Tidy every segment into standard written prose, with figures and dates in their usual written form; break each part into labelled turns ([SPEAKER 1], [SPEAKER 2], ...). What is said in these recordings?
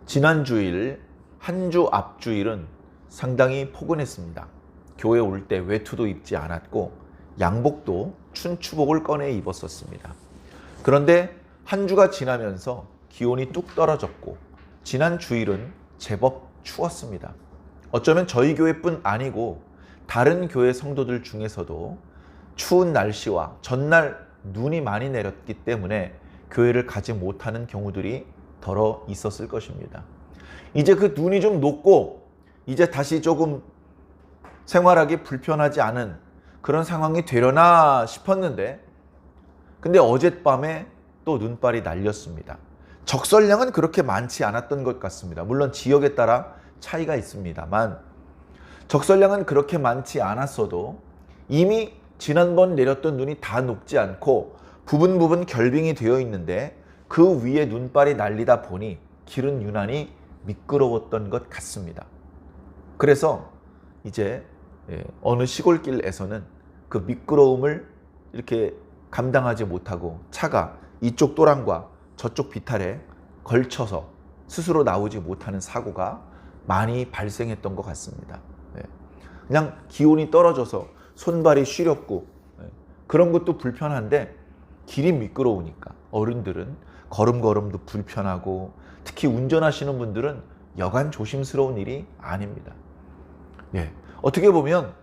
[SPEAKER 1] 지난 주일 한 주 앞주일은 상당히 포근했습니다. 교회 올 때 외투도 입지 않았고 양복도 춘추복을 꺼내 입었었습니다. 그런데 한 주가 지나면서 기온이 뚝 떨어졌고 지난 주일은 제법 추웠습니다. 어쩌면 저희 교회뿐 아니고 다른 교회 성도들 중에서도 추운 날씨와 전날 눈이 많이 내렸기 때문에 교회를 가지 못하는 경우들이 더러 있었을 것입니다. 이제 그 눈이 좀 녹고 이제 다시 조금 생활하기 불편하지 않은 그런 상황이 되려나 싶었는데, 근데 어젯밤에 또 눈발이 날렸습니다. 적설량은 그렇게 많지 않았던 것 같습니다. 물론 지역에 따라 차이가 있습니다만 적설량은 그렇게 많지 않았어도 이미 지난번 내렸던 눈이 다 녹지 않고 부분 결빙이 되어 있는데 그 위에 눈발이 날리다 보니 길은 유난히 미끄러웠던 것 같습니다. 그래서 이제 어느 시골길에서는 그 미끄러움을 이렇게 감당하지 못하고 차가 이쪽 또랑과 저쪽 비탈에 걸쳐서 스스로 나오지 못하는 사고가 많이 발생했던 것 같습니다. 그냥 기온이 떨어져서 손발이 시렵고 그런 것도 불편한데 길이 미끄러우니까 어른들은 걸음걸음도 불편하고 특히 운전하시는 분들은 여간 조심스러운 일이 아닙니다. 어떻게 보면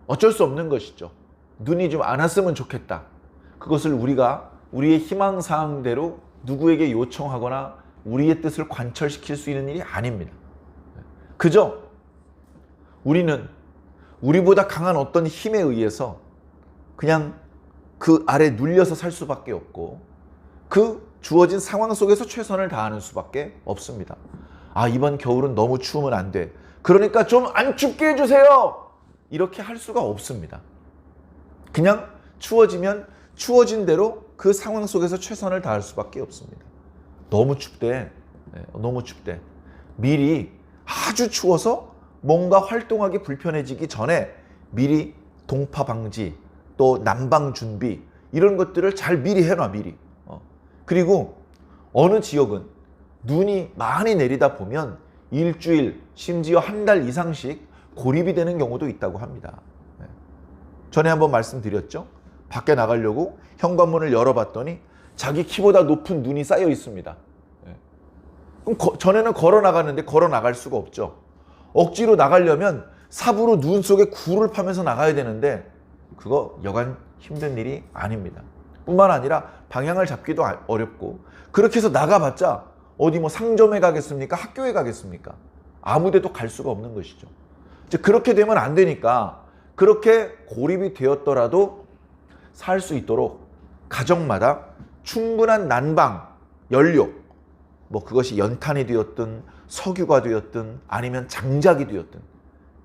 [SPEAKER 1] 어쩔 수 없는 것이죠. 눈이 좀 안 왔으면 좋겠다. 그것을 우리가 우리의 희망사항대로 누구에게 요청하거나 우리의 뜻을 관철시킬 수 있는 일이 아닙니다. 그저 우리는 우리보다 강한 어떤 힘에 의해서 그냥 그 아래 눌려서 살 수밖에 없고 그 주어진 상황 속에서 최선을 다하는 수밖에 없습니다. 이번 겨울은 너무 추우면 안 돼. 그러니까 좀 안 춥게 해주세요. 이렇게 할 수가 없습니다. 그냥 추워지면 추워진 대로 그 상황 속에서 최선을 다할 수밖에 없습니다. 너무 춥대. 너무 춥대. 미리 아주 추워서 뭔가 활동하기 불편해지기 전에 미리 동파 방지, 또 난방 준비 이런 것들을 잘 미리 해놔. 미리. 그리고 어느 지역은 눈이 많이 내리다 보면 일주일 심지어 한 달 이상씩 고립이 되는 경우도 있다고 합니다. 전에 한번 말씀드렸죠. 밖에 나가려고 현관문을 열어봤더니 자기 키보다 높은 눈이 쌓여 있습니다. 그럼 전에는 걸어 나갔는데 걸어 나갈 수가 없죠. 억지로 나가려면 삽으로 눈 속에 굴을 파면서 나가야 되는데 그거 여간 힘든 일이 아닙니다. 뿐만 아니라 방향을 잡기도 어렵고 그렇게 해서 나가봤자 어디 뭐 상점에 가겠습니까? 학교에 가겠습니까? 아무 데도 갈 수가 없는 것이죠. 이제 그렇게 되면 안 되니까 그렇게 고립이 되었더라도 살 수 있도록 가정마다 충분한 난방, 연료, 뭐 그것이 연탄이 되었든 석유가 되었든 아니면 장작이 되었든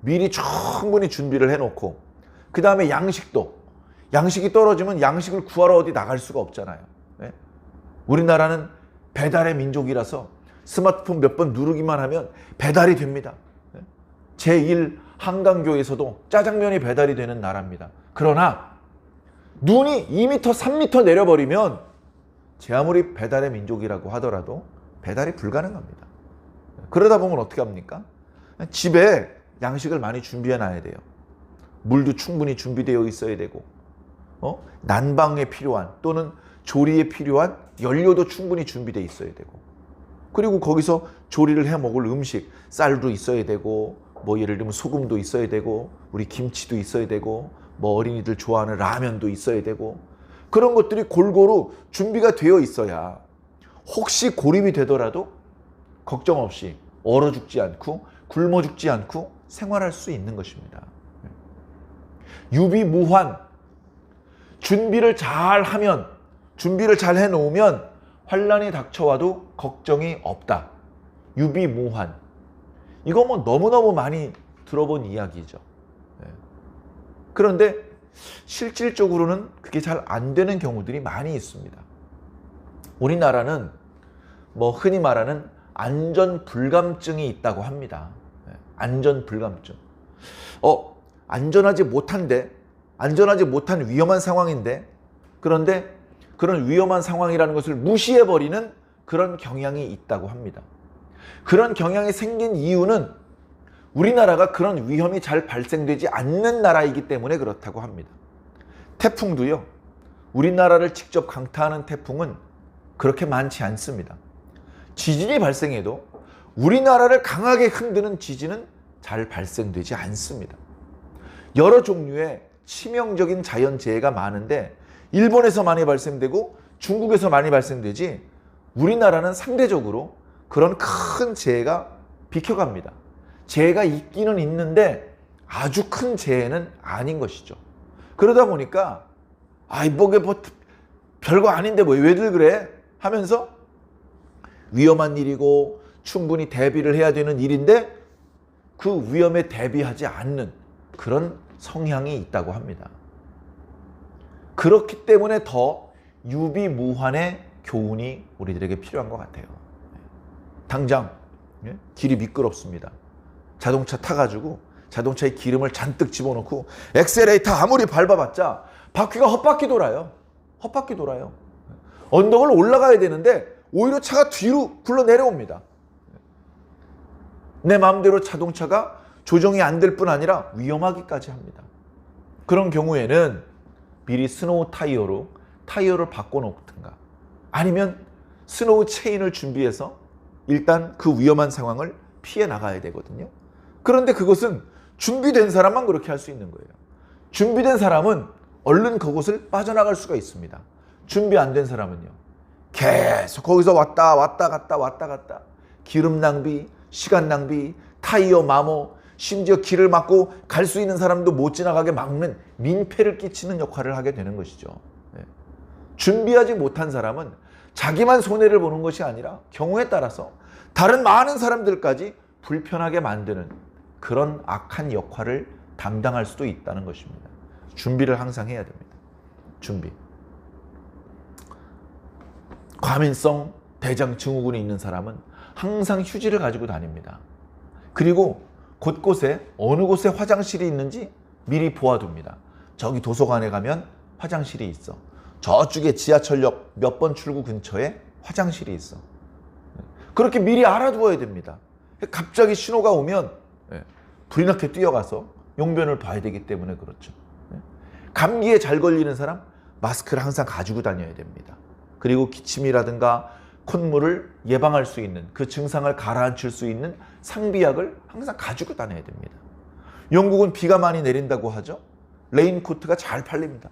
[SPEAKER 1] 미리 충분히 준비를 해놓고 그 다음에 양식이 떨어지면 양식을 구하러 어디 나갈 수가 없잖아요. 우리나라는 배달의 민족이라서 스마트폰 몇 번 누르기만 하면 배달이 됩니다. 제1 한강교에서도 짜장면이 배달이 되는 나라입니다. 그러나 눈이 2m, 3m 내려버리면 제 아무리 배달의 민족이라고 하더라도 배달이 불가능합니다. 그러다 보면 어떻게 합니까? 집에 양식을 많이 준비해 놔야 돼요. 물도 충분히 준비되어 있어야 되고 난방에 필요한 또는 조리에 필요한 연료도 충분히 준비되어 있어야 되고 그리고 거기서 조리를 해 먹을 음식, 쌀도 있어야 되고 뭐 예를 들면 소금도 있어야 되고 우리 김치도 있어야 되고 뭐 어린이들 좋아하는 라면도 있어야 되고 그런 것들이 골고루 준비가 되어 있어야 혹시 고립이 되더라도 걱정 없이 얼어 죽지 않고 굶어 죽지 않고 생활할 수 있는 것입니다. 유비무환, 준비를 잘 하면, 준비를 잘 해놓으면 환란이 닥쳐와도 걱정이 없다. 유비무환. 이거 뭐 너무너무 많이 들어본 이야기죠. 그런데 실질적으로는 그게 잘 안 되는 경우들이 많이 있습니다. 우리나라는 뭐 흔히 말하는 안전불감증이 있다고 합니다. 안전불감증. 안전하지 못한 위험한 상황인데 그런데 그런 위험한 상황이라는 것을 무시해버리는 그런 경향이 있다고 합니다. 그런 경향이 생긴 이유는 우리나라가 그런 위험이 잘 발생되지 않는 나라이기 때문에 그렇다고 합니다. 태풍도요, 우리나라를 직접 강타하는 태풍은 그렇게 많지 않습니다. 지진이 발생해도 우리나라를 강하게 흔드는 지진은 잘 발생되지 않습니다. 여러 종류의 치명적인 자연재해가 많은데 일본에서 많이 발생되고 중국에서 많이 발생되지 우리나라는 상대적으로 그런 큰 재해가 비켜갑니다. 재해가 있기는 있는데 아주 큰 재해는 아닌 것이죠. 그러다 보니까 뭐 별거 아닌데 왜들 그래? 하면서 위험한 일이고 충분히 대비를 해야 되는 일인데 그 위험에 대비하지 않는 그런 성향이 있다고 합니다. 그렇기 때문에 더 유비무환의 교훈이 우리들에게 필요한 것 같아요. 당장 길이 미끄럽습니다. 자동차 타가지고 자동차에 기름을 잔뜩 집어넣고 엑셀레이터 아무리 밟아봤자 바퀴가 헛바퀴 돌아요. 헛바퀴 돌아요. 언덕을 올라가야 되는데 오히려 차가 뒤로 굴러 내려옵니다. 내 마음대로 자동차가 조정이 안 될 뿐 아니라 위험하기까지 합니다. 그런 경우에는 미리 스노우 타이어로 타이어를 바꿔놓든가 아니면 스노우 체인을 준비해서 일단 그 위험한 상황을 피해 나가야 되거든요. 그런데 그것은 준비된 사람만 그렇게 할 수 있는 거예요. 준비된 사람은 얼른 그곳을 빠져나갈 수가 있습니다. 준비 안 된 사람은요, 계속 거기서 왔다 갔다 기름 낭비, 시간 낭비, 타이어 마모, 심지어 길을 막고 갈 수 있는 사람도 못 지나가게 막는 민폐를 끼치는 역할을 하게 되는 것이죠. 준비하지 못한 사람은 자기만 손해를 보는 것이 아니라 경우에 따라서 다른 많은 사람들까지 불편하게 만드는 그런 악한 역할을 담당할 수도 있다는 것입니다. 준비를 항상 해야 됩니다. 준비. 과민성 대장 증후군이 있는 사람은 항상 휴지를 가지고 다닙니다. 그리고 곳곳에 어느 곳에 화장실이 있는지 미리 보아둡니다. 저기 도서관에 가면 화장실이 있어. 저쪽에 지하철역 몇 번 출구 근처에 화장실이 있어. 그렇게 미리 알아두어야 됩니다. 갑자기 신호가 오면 불이 나게 뛰어가서 용변을 봐야 되기 때문에 그렇죠. 감기에 잘 걸리는 사람 마스크를 항상 가지고 다녀야 됩니다. 그리고 기침이라든가 콧물을 예방할 수 있는 그 증상을 가라앉힐 수 있는 상비약을 항상 가지고 다녀야 됩니다. 영국은 비가 많이 내린다고 하죠. 레인코트가 잘 팔립니다.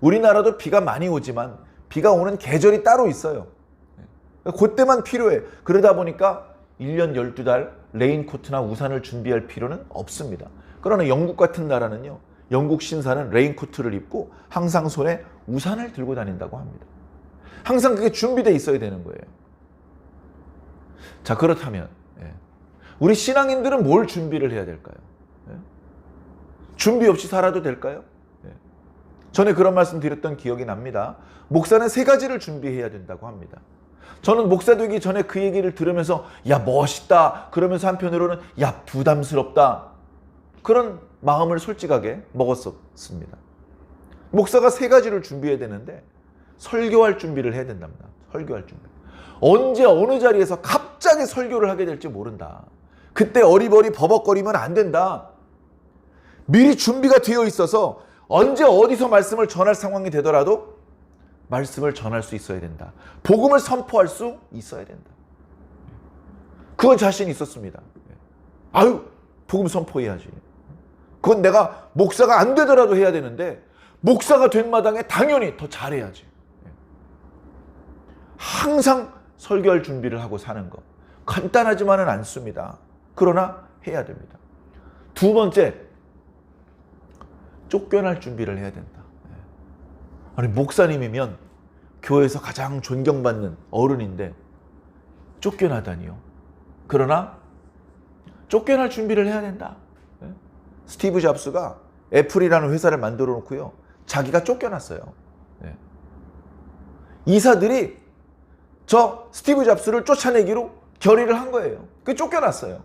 [SPEAKER 1] 우리나라도 비가 많이 오지만 비가 오는 계절이 따로 있어요. 그때만 필요해. 그러다 보니까 1년 12달 레인코트나 우산을 준비할 필요는 없습니다. 그러나 영국 같은 나라는요, 영국 신사는 레인코트를 입고 항상 손에 우산을 들고 다닌다고 합니다. 항상 그게 준비되어 있어야 되는 거예요. 자, 그렇다면 우리 신앙인들은 뭘 준비를 해야 될까요? 준비 없이 살아도 될까요? 전에 그런 말씀 드렸던 기억이 납니다. 목사는 3가지를 준비해야 된다고 합니다. 저는 목사 되기 전에 그 얘기를 들으면서 야 멋있다 그러면서 한편으로는 야 부담스럽다 그런 마음을 솔직하게 먹었었습니다. 목사가 3가지를 준비해야 되는데 설교할 준비를 해야 된답니다. 설교할 준비. 언제 어느 자리에서 갑자기 설교를 하게 될지 모른다. 그때 어리버리 버벅거리면 안 된다. 미리 준비가 되어 있어서 언제 어디서 말씀을 전할 상황이 되더라도 말씀을 전할 수 있어야 된다. 복음을 선포할 수 있어야 된다. 그건 자신이 있었습니다. 아유, 복음 선포해야지. 그건 내가 목사가 안 되더라도 해야 되는데 목사가 된 마당에 당연히 더 잘해야지. 항상 설교할 준비를 하고 사는 것. 간단하지만은 않습니다. 그러나 해야 됩니다. 2번째, 쫓겨날 준비를 해야 된다. 아니, 목사님이면 교회에서 가장 존경받는 어른인데 쫓겨나다니요. 그러나 쫓겨날 준비를 해야 된다. 스티브 잡스가 애플이라는 회사를 만들어 놓고요, 자기가 쫓겨났어요. 이사들이 저 스티브 잡스를 쫓아내기로 결의를 한 거예요. 그 쫓겨났어요.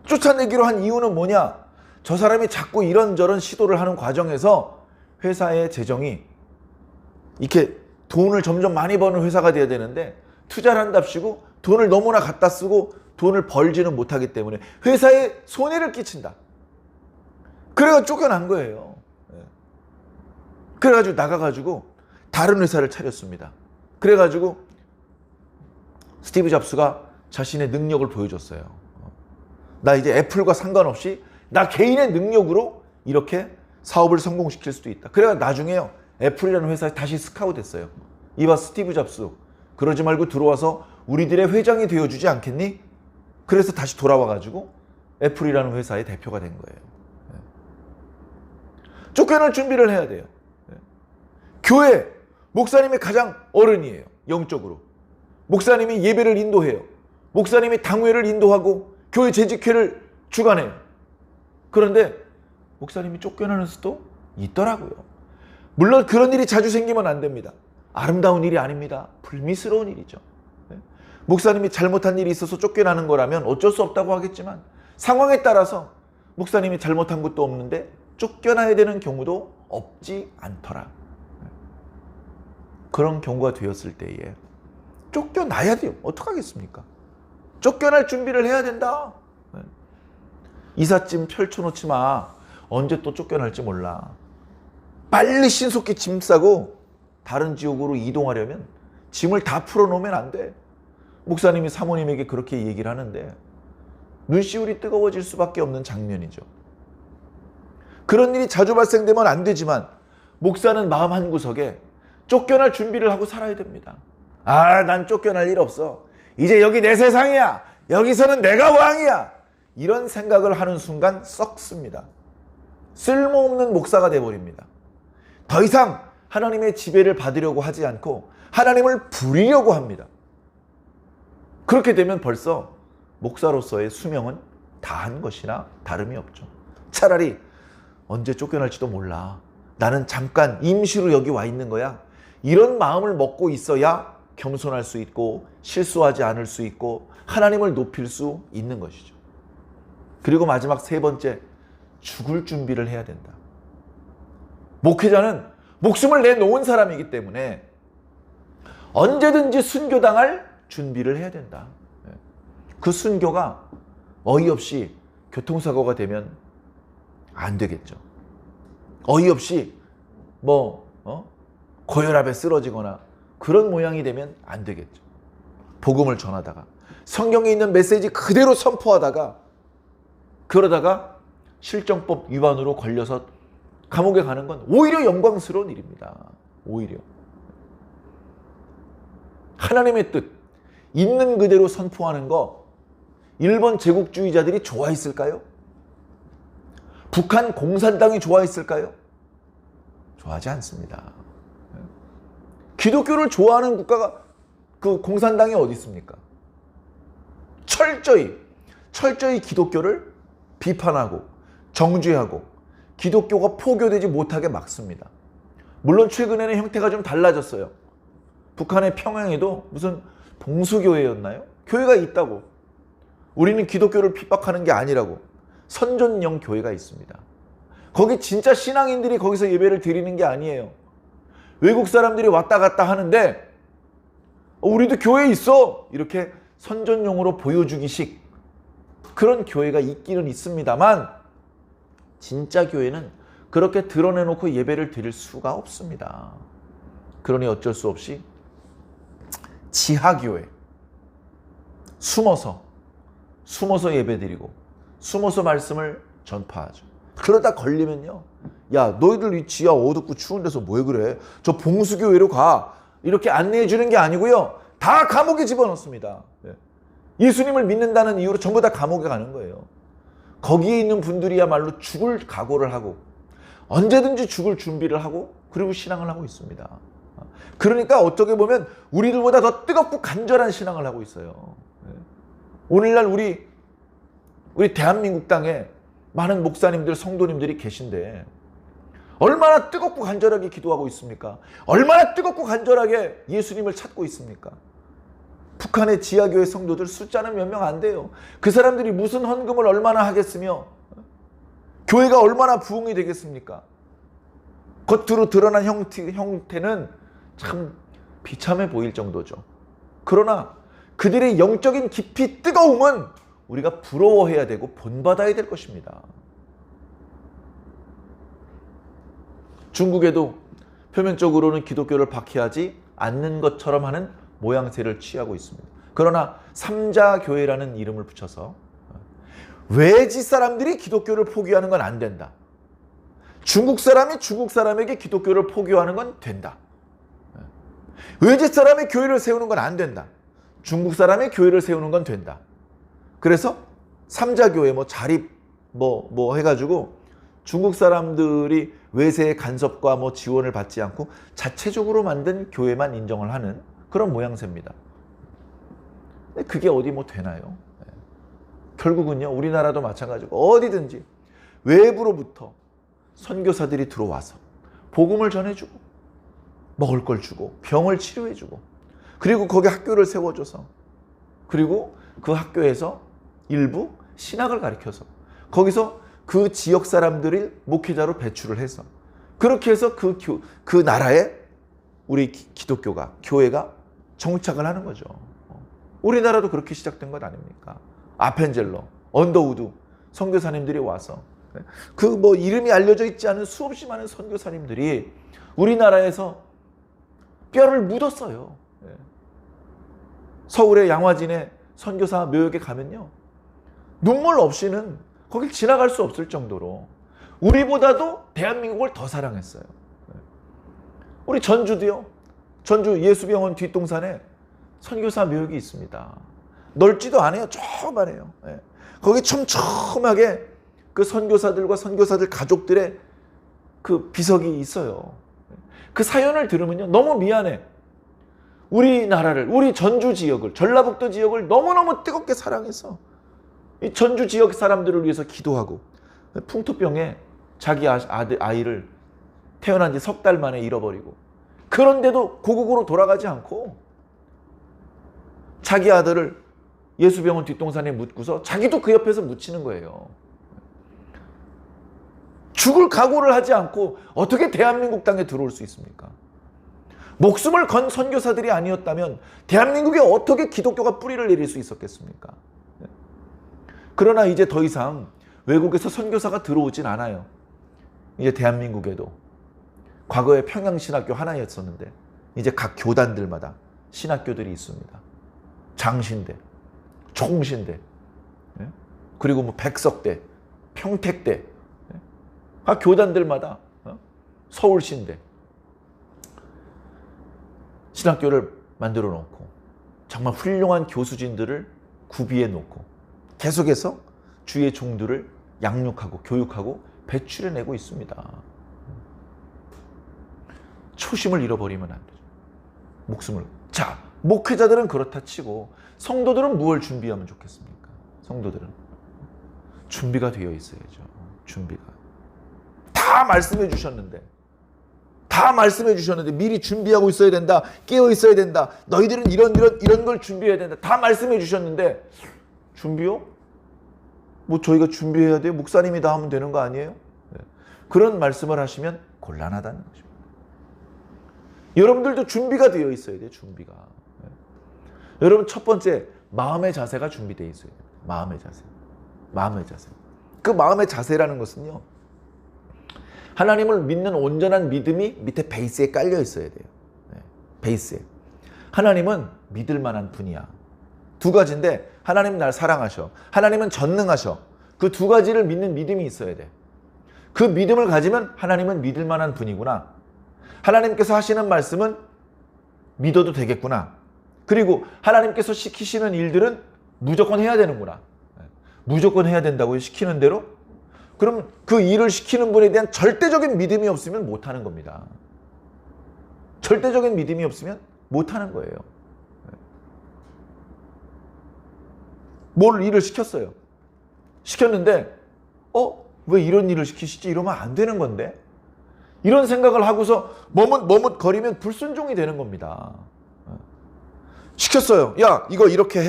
[SPEAKER 1] 쫓아내기로 한 이유는 뭐냐? 저 사람이 자꾸 이런저런 시도를 하는 과정에서 회사의 재정이 이렇게 돈을 점점 많이 버는 회사가 돼야 되는데 투자를 한답시고 돈을 너무나 갖다 쓰고 돈을 벌지는 못하기 때문에 회사에 손해를 끼친다. 그래가 쫓겨난 거예요. 그래가지고 나가가지고 다른 회사를 차렸습니다. 그래가지고 스티브 잡스가 자신의 능력을 보여줬어요. 나 이제 애플과 상관없이 나 개인의 능력으로 이렇게 사업을 성공시킬 수도 있다. 그래가 나중에요, 애플이라는 회사에 다시 스카우트됐어요. 이봐 스티브 잡스, 그러지 말고 들어와서 우리들의 회장이 되어주지 않겠니? 그래서 다시 돌아와가지고 애플이라는 회사의 대표가 된 거예요. 쫓겨날 준비를 해야 돼요. 교회 목사님이 가장 어른이에요. 영적으로 목사님이 예배를 인도해요. 목사님이 당회를 인도하고 교회 재직회를 주관해요. 그런데 목사님이 쫓겨나는 수도 있더라고요. 물론 그런 일이 자주 생기면 안 됩니다. 아름다운 일이 아닙니다. 불미스러운 일이죠. 목사님이 잘못한 일이 있어서 쫓겨나는 거라면 어쩔 수 없다고 하겠지만 상황에 따라서 목사님이 잘못한 것도 없는데 쫓겨나야 되는 경우도 없지 않더라. 그런 경우가 되었을 때에 쫓겨나야 돼요. 어떡하겠습니까? 쫓겨날 준비를 해야 된다. 이삿짐 펼쳐놓지 마. 언제 또 쫓겨날지 몰라. 빨리 신속히 짐 싸고 다른 지역으로 이동하려면 짐을 다 풀어놓으면 안 돼. 목사님이 사모님에게 그렇게 얘기를 하는데 눈시울이 뜨거워질 수밖에 없는 장면이죠. 그런 일이 자주 발생되면 안 되지만 목사는 마음 한구석에 쫓겨날 준비를 하고 살아야 됩니다. 아, 난 쫓겨날 일 없어. 이제 여기 내 세상이야. 여기서는 내가 왕이야. 이런 생각을 하는 순간 썩습니다. 쓸모없는 목사가 돼버립니다. 더 이상 하나님의 지배를 받으려고 하지 않고 하나님을 부리려고 합니다. 그렇게 되면 벌써 목사로서의 수명은 다한 것이나 다름이 없죠. 차라리 언제 쫓겨날지도 몰라. 나는 잠깐 임시로 여기 와 있는 거야. 이런 마음을 먹고 있어야 겸손할 수 있고 실수하지 않을 수 있고 하나님을 높일 수 있는 것이죠. 그리고 마지막 세 번째, 죽을 준비를 해야 된다. 목회자는 목숨을 내놓은 사람이기 때문에 언제든지 순교당할 준비를 해야 된다. 그 순교가 어이없이 교통사고가 되면 안 되겠죠. 어이없이 고혈압에 쓰러지거나 그런 모양이 되면 안 되겠죠. 복음을 전하다가 성경에 있는 메시지 그대로 선포하다가 그러다가 실정법 위반으로 걸려서 감옥에 가는 건 오히려 영광스러운 일입니다. 오히려 하나님의 뜻 있는 그대로 선포하는 거 일본 제국주의자들이 좋아했을까요? 북한 공산당이 좋아했을까요? 좋아하지 않습니다. 기독교를 좋아하는 국가가 그 공산당이 어디 있습니까? 철저히 기독교를 비판하고 정죄하고 기독교가 포교되지 못하게 막습니다. 물론 최근에는 형태가 좀 달라졌어요. 북한의 평양에도 무슨 봉수교회였나요? 교회가 있다고. 우리는 기독교를 핍박하는 게 아니라고. 선전용 교회가 있습니다. 거기 진짜 신앙인들이 거기서 예배를 드리는 게 아니에요. 외국 사람들이 왔다 갔다 하는데 우리도 교회에 있어! 이렇게 선전용으로 보여주기식 그런 교회가 있기는 있습니다만 진짜 교회는 그렇게 드러내놓고 예배를 드릴 수가 없습니다. 그러니 어쩔 수 없이 지하교회 숨어서 예배드리고 숨어서 말씀을 전파하죠. 그러다 걸리면요, 야 너희들 이 지하 어둡고 추운 데서 왜 그래? 저 봉수교회로 가. 이렇게 안내해 주는 게 아니고요, 다 감옥에 집어넣습니다. 예수님을 믿는다는 이유로 전부 다 감옥에 가는 거예요. 거기에 있는 분들이야말로 죽을 각오를 하고 언제든지 죽을 준비를 하고 그리고 신앙을 하고 있습니다. 그러니까 어떻게 보면 우리들보다 더 뜨겁고 간절한 신앙을 하고 있어요. 오늘날 우리 대한민국 땅에 많은 목사님들, 성도님들이 계신데 얼마나 뜨겁고 간절하게 기도하고 있습니까? 얼마나 뜨겁고 간절하게 예수님을 찾고 있습니까? 북한의 지하교회 성도들 숫자는 몇 명 안 돼요. 그 사람들이 무슨 헌금을 얼마나 하겠으며 교회가 얼마나 부흥이 되겠습니까? 겉으로 드러난 형태는 참 비참해 보일 정도죠. 그러나 그들의 영적인 깊이 뜨거움은 우리가 부러워해야 되고 본받아야 될 것입니다. 중국에도 표면적으로는 기독교를 박해하지 않는 것처럼 하는 모양새를 취하고 있습니다. 그러나 삼자교회라는 이름을 붙여서 외지 사람들이 기독교를 포기하는 건 안 된다. 중국 사람이 중국 사람에게 기독교를 포기하는 건 된다. 외지 사람이 교회를 세우는 건 안 된다. 중국 사람이 교회를 세우는 건 된다. 그래서 삼자교회 자립 해가지고 중국 사람들이 외세의 간섭과 지원을 받지 않고 자체적으로 만든 교회만 인정을 하는 그런 모양새입니다. 근데 그게 어디 되나요? 결국은요, 우리나라도 마찬가지고 어디든지 외부로부터 선교사들이 들어와서 복음을 전해주고 먹을 걸 주고 병을 치료해주고 그리고 거기 학교를 세워줘서 그리고 그 학교에서 일부 신학을 가르쳐서 거기서 그 지역 사람들을 목회자로 배출을 해서 그렇게 해서 그 나라에 우리 기독교가 교회가 정착을 하는 거죠. 우리나라도 그렇게 시작된 것 아닙니까? 아펜젤러, 언더우드 선교사님들이 와서 이름이 알려져 있지 않은 수없이 많은 선교사님들이 우리나라에서 뼈를 묻었어요. 서울의 양화진의 선교사 묘역에 가면요, 눈물 없이는 거길 지나갈 수 없을 정도로 우리보다도 대한민국을 더 사랑했어요. 우리 전주도요, 전주 예수병원 뒷동산에 선교사 묘역이 있습니다. 넓지도 않아요. 조그만해요. 거기 촘촘하게 그 선교사들과 선교사들 가족들의 그 비석이 있어요. 그 사연을 들으면요, 너무 미안해. 우리나라를, 우리 전주 지역을, 전라북도 지역을 너무너무 뜨겁게 사랑해서 이 전주 지역 사람들을 위해서 기도하고 풍토병에 자기 아이를 태어난 지 석 달 만에 잃어버리고 그런데도 고국으로 돌아가지 않고 자기 아들을 예수병원 뒷동산에 묻고서 자기도 그 옆에서 묻히는 거예요. 죽을 각오를 하지 않고 어떻게 대한민국 땅에 들어올 수 있습니까? 목숨을 건 선교사들이 아니었다면 대한민국에 어떻게 기독교가 뿌리를 내릴 수 있었겠습니까? 그러나 이제 더 이상 외국에서 선교사가 들어오진 않아요. 이제 대한민국에도 과거에 평양신학교 하나였었는데 이제 각 교단들마다 신학교들이 있습니다. 장신대, 총신대, 그리고 백석대, 평택대, 각 교단들마다 서울신대 신학교를 만들어 놓고 정말 훌륭한 교수진들을 구비해 놓고 계속해서 주의 종들을 양육하고 교육하고 배출해내고 있습니다. 초심을 잃어버리면 안 되죠. 목숨을. 자, 목회자들은 그렇다 치고 성도들은 무엇을 준비하면 좋겠습니까? 성도들은 준비가 되어 있어야죠. 준비가. 다 말씀해 주셨는데 미리 준비하고 있어야 된다. 깨어 있어야 된다. 너희들은 이런 걸 준비해야 된다. 다 말씀해 주셨는데 준비요? 저희가 준비해야 돼요? 목사님이 다 하면 되는 거 아니에요? 네. 그런 말씀을 하시면 곤란하다는 것입니다. 여러분들도 준비가 되어 있어야 돼요. 준비가. 네. 여러분 첫 번째 마음의 자세가 준비되어 있어야 돼요. 마음의 자세. 그 마음의 자세라는 것은요, 하나님을 믿는 온전한 믿음이 밑에 베이스에 깔려 있어야 돼요. 네. 베이스에. 하나님은 믿을 만한 분이야. 두 가지인데 하나님 날 사랑하셔. 하나님은 전능하셔. 그 두 가지를 믿는 믿음이 있어야 돼. 그 믿음을 가지면 하나님은 믿을 만한 분이구나. 하나님께서 하시는 말씀은 믿어도 되겠구나. 그리고 하나님께서 시키시는 일들은 무조건 해야 되는구나. 무조건 해야 된다고요? 시키는 대로? 그럼 그 일을 시키는 분에 대한 절대적인 믿음이 없으면 못하는 겁니다. 절대적인 믿음이 없으면 못하는 거예요. 뭘 일을 시켰어요. 시켰는데 왜 이런 일을 시키시지? 이러면 안 되는 건데. 이런 생각을 하고서 머뭇거리면 불순종이 되는 겁니다. 시켰어요. 야, 이거 이렇게 해.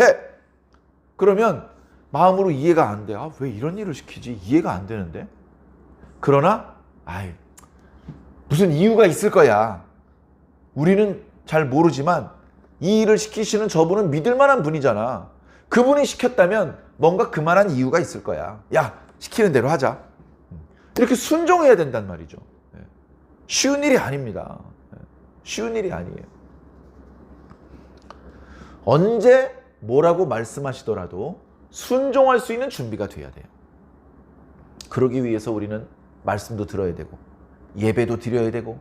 [SPEAKER 1] 그러면 마음으로 이해가 안 돼. 왜 이런 일을 시키지? 이해가 안 되는데. 그러나 무슨 이유가 있을 거야. 우리는 잘 모르지만 이 일을 시키시는 저분은 믿을 만한 분이잖아. 그분이 시켰다면 뭔가 그만한 이유가 있을 거야. 야, 시키는 대로 하자. 이렇게 순종해야 된단 말이죠. 쉬운 일이 아닙니다. 쉬운 일이 아니에요. 언제 뭐라고 말씀하시더라도 순종할 수 있는 준비가 돼야 돼요. 그러기 위해서 우리는 말씀도 들어야 되고, 예배도 드려야 되고,